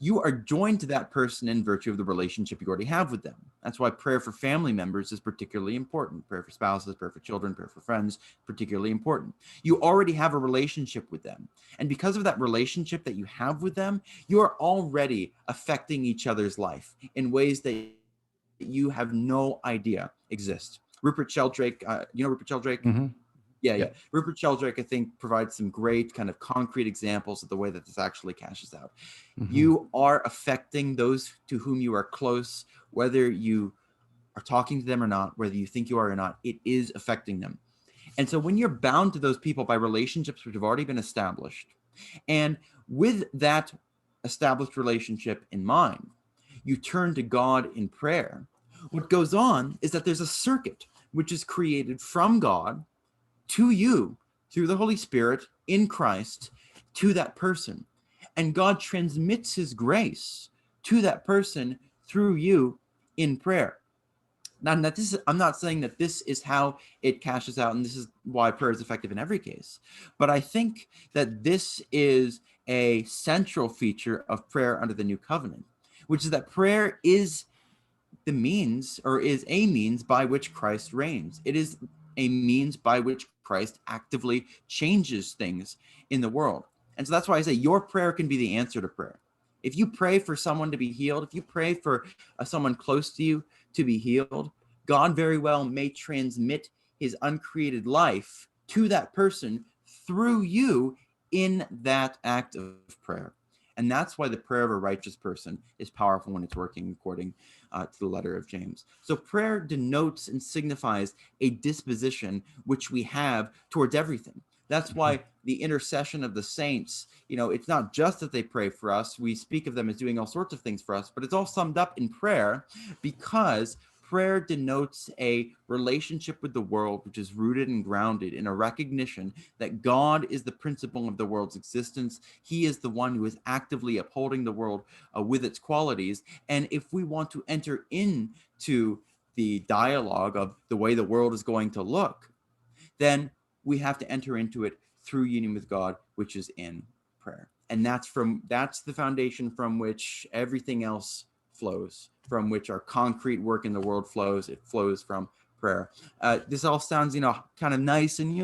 You are joined to that person in virtue of the relationship you already have with them. That's why prayer for family members is particularly important. Prayer for spouses, prayer for children, prayer for friends, particularly important. You already have a relationship with them. And because of that relationship that you have with them, you are already affecting each other's life in ways that you have no idea exist. Rupert Sheldrake, you know Rupert Sheldrake? Mhm. Yeah. Yep. Rupert Sheldrake, I think, provides some great kind of concrete examples of the way that this actually cashes out. Mhm. You are affecting those to whom you are close, whether you are talking to them or not, whether you think you are or not, it is affecting them. And so when you're bound to those people by relationships which have already been established, and with that established relationship in mind, you turn to God in prayer. What goes on is that there's a circuit which is created from God to you through the Holy Spirit in Christ to that person. And God transmits his grace to that person through you in prayer. Now, I'm not saying that this is how it cashes out, and this is why prayer is effective in every case. But I think that this is a central feature of prayer under the new covenant, which is that prayer is the means, or is a means by which Christ reigns. It is a means by which Christ actively changes things in the world. And so that's why I say your prayer can be the answer to prayer. If you pray for someone to be healed, if you pray for someone close to you to be healed, God very well may transmit his uncreated life to that person through you in that act of prayer. And that's why the prayer of a righteous person is powerful when it's working according to the letter of James. So prayer denotes and signifies a disposition which we have towards everything. That's Mhm. why the intercession of the saints, it's not just that they pray for us. We speak of them as doing all sorts of things for us, but it's all summed up in prayer, because prayer denotes a relationship with the world which is rooted and grounded in a recognition that God is the principle of the world's existence. He is the one who is actively upholding the world with its qualities. And if we want to enter into the dialogue of the way the world is going to look, then we have to enter into it through union with God, which is in prayer. And that's the foundation from which everything else flows, from which our concrete work in the world flows. It flows from prayer. This all sounds, kind of nice, and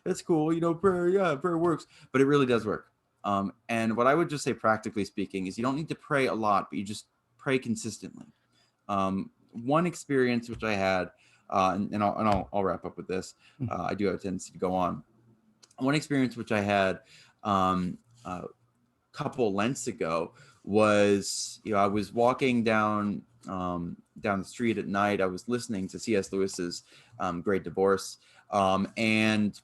that's cool. Prayer works, but it really does work. And what I would just say, practically speaking, is you don't need to pray a lot, but you just pray consistently. One experience which I had, and I'll wrap up with this. I do have a tendency to go on. One experience which I had a couple Lents ago was, I was walking down the street at night. I was listening to C.S. Lewis's Great Divorce, and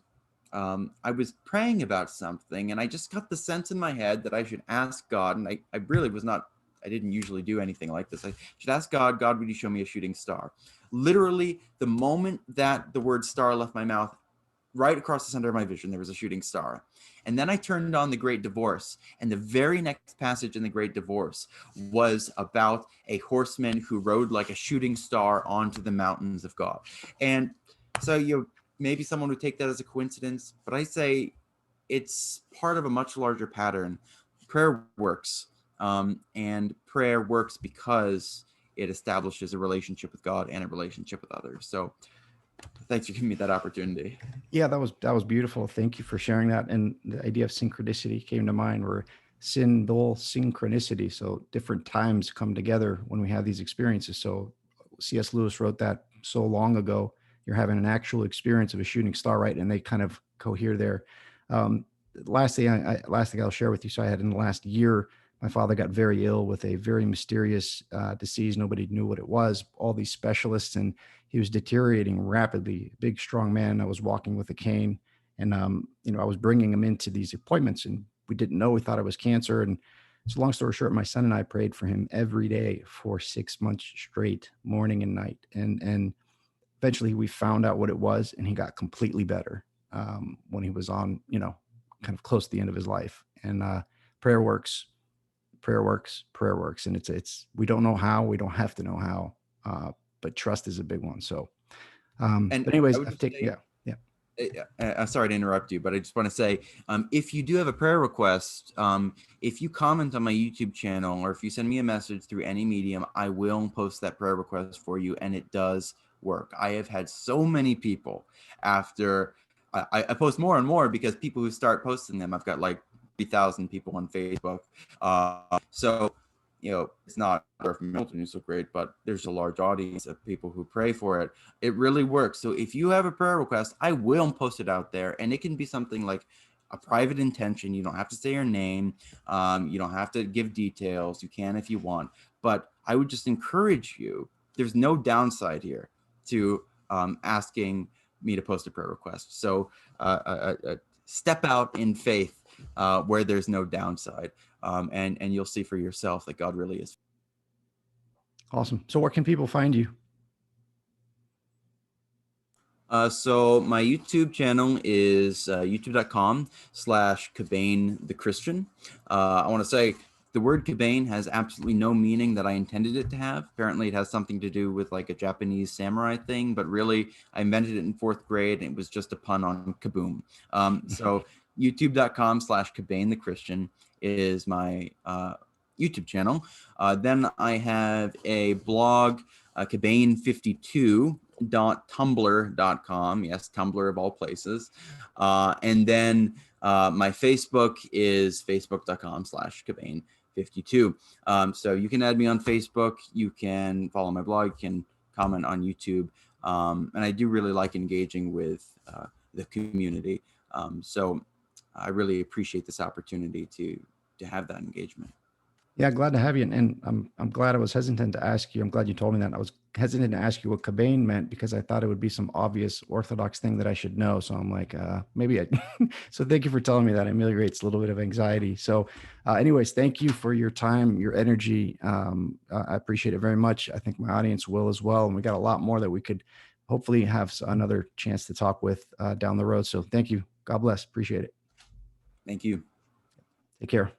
I was praying about something, and I just got the sense in my head that I should ask God, and I really was not, I didn't usually do anything like this. I should ask God, would you show me a shooting star? Literally, the moment that the word star left my mouth, right across the center of my vision, there was a shooting star. And then I turned on The Great Divorce, and the very next passage in The Great Divorce was about a horseman who rode like a shooting star onto the mountains of God. And so maybe someone would take that as a coincidence, but I say it's part of a much larger pattern. Prayer works, and prayer works because it establishes a relationship with God and a relationship with others. So thanks for giving me that opportunity. Yeah, that was beautiful. Thank you for sharing that. And the idea of synchronicity came to mind, where symbol synchronicity. So different times come together when we have these experiences. So C.S. Lewis wrote that so long ago. You're having an actual experience of a shooting star, right? And they kind of cohere there. Last thing I'll share with you. So I had in the last year, my father got very ill with a very mysterious disease. Nobody knew what it was. All these specialists, and he was deteriorating rapidly. Big, strong man. I was walking with a cane, and I was bringing him into these appointments, and we didn't know. We thought it was cancer. And so, long story short, my son and I prayed for him every day for 6 months straight, morning and night. And eventually, we found out what it was, and he got completely better when he was on, kind of close to the end of his life. And prayer works. Prayer works, prayer works. And it's, we don't know how, we don't have to know how, but trust is a big one. So, And but anyways, I would I've taken, I'm sorry to interrupt you, but I just want to say, if you do have a prayer request, if you comment on my YouTube channel, or if you send me a message through any medium, I will post that prayer request for you, and it does work. I have had so many people after I post more and more, because people who start posting them, I've got like 3,000 people on Facebook. So, it's not so great, but there's a large audience of people who pray for it. It really works. So if you have a prayer request, I will post it out there, and it can be something like a private intention. You don't have to say your name. You don't have to give details. You can if you want, but I would just encourage you. There's no downside here to asking me to post a prayer request. So step out in faith where there's no downside, and you'll see for yourself that God really is. awesome. So where can people find you? So my YouTube channel is youtube.com/Kabane the Christian. I want to say the word Kabane has absolutely no meaning that I intended it to have. Apparently it has something to do with like a Japanese samurai thing, but really I invented it in 4th grade, and it was just a pun on kaboom. So youtube.com/Kabane the Christian is my YouTube channel. Then I have a blog, Kabane52.tumblr.com. Yes, Tumblr of all places. And then my Facebook is facebook.com/Kabane52. So you can add me on Facebook. You can follow my blog. You can comment on YouTube. And I do really like engaging with the community. So I really appreciate this opportunity to have that engagement. Yeah, glad to have you. And I'm glad. I was hesitant to ask you. I'm glad you told me that. I was hesitant to ask you what Kabane meant, because I thought it would be some obvious Orthodox thing that I should know. So I'm like, maybe I. So thank you for telling me that. It ameliorates a little bit of anxiety. So anyways, thank you for your time, your energy. I appreciate it very much. I think my audience will as well. And we got a lot more that we could hopefully have another chance to talk with down the road. So thank you. God bless. Appreciate it. Thank you. Take care.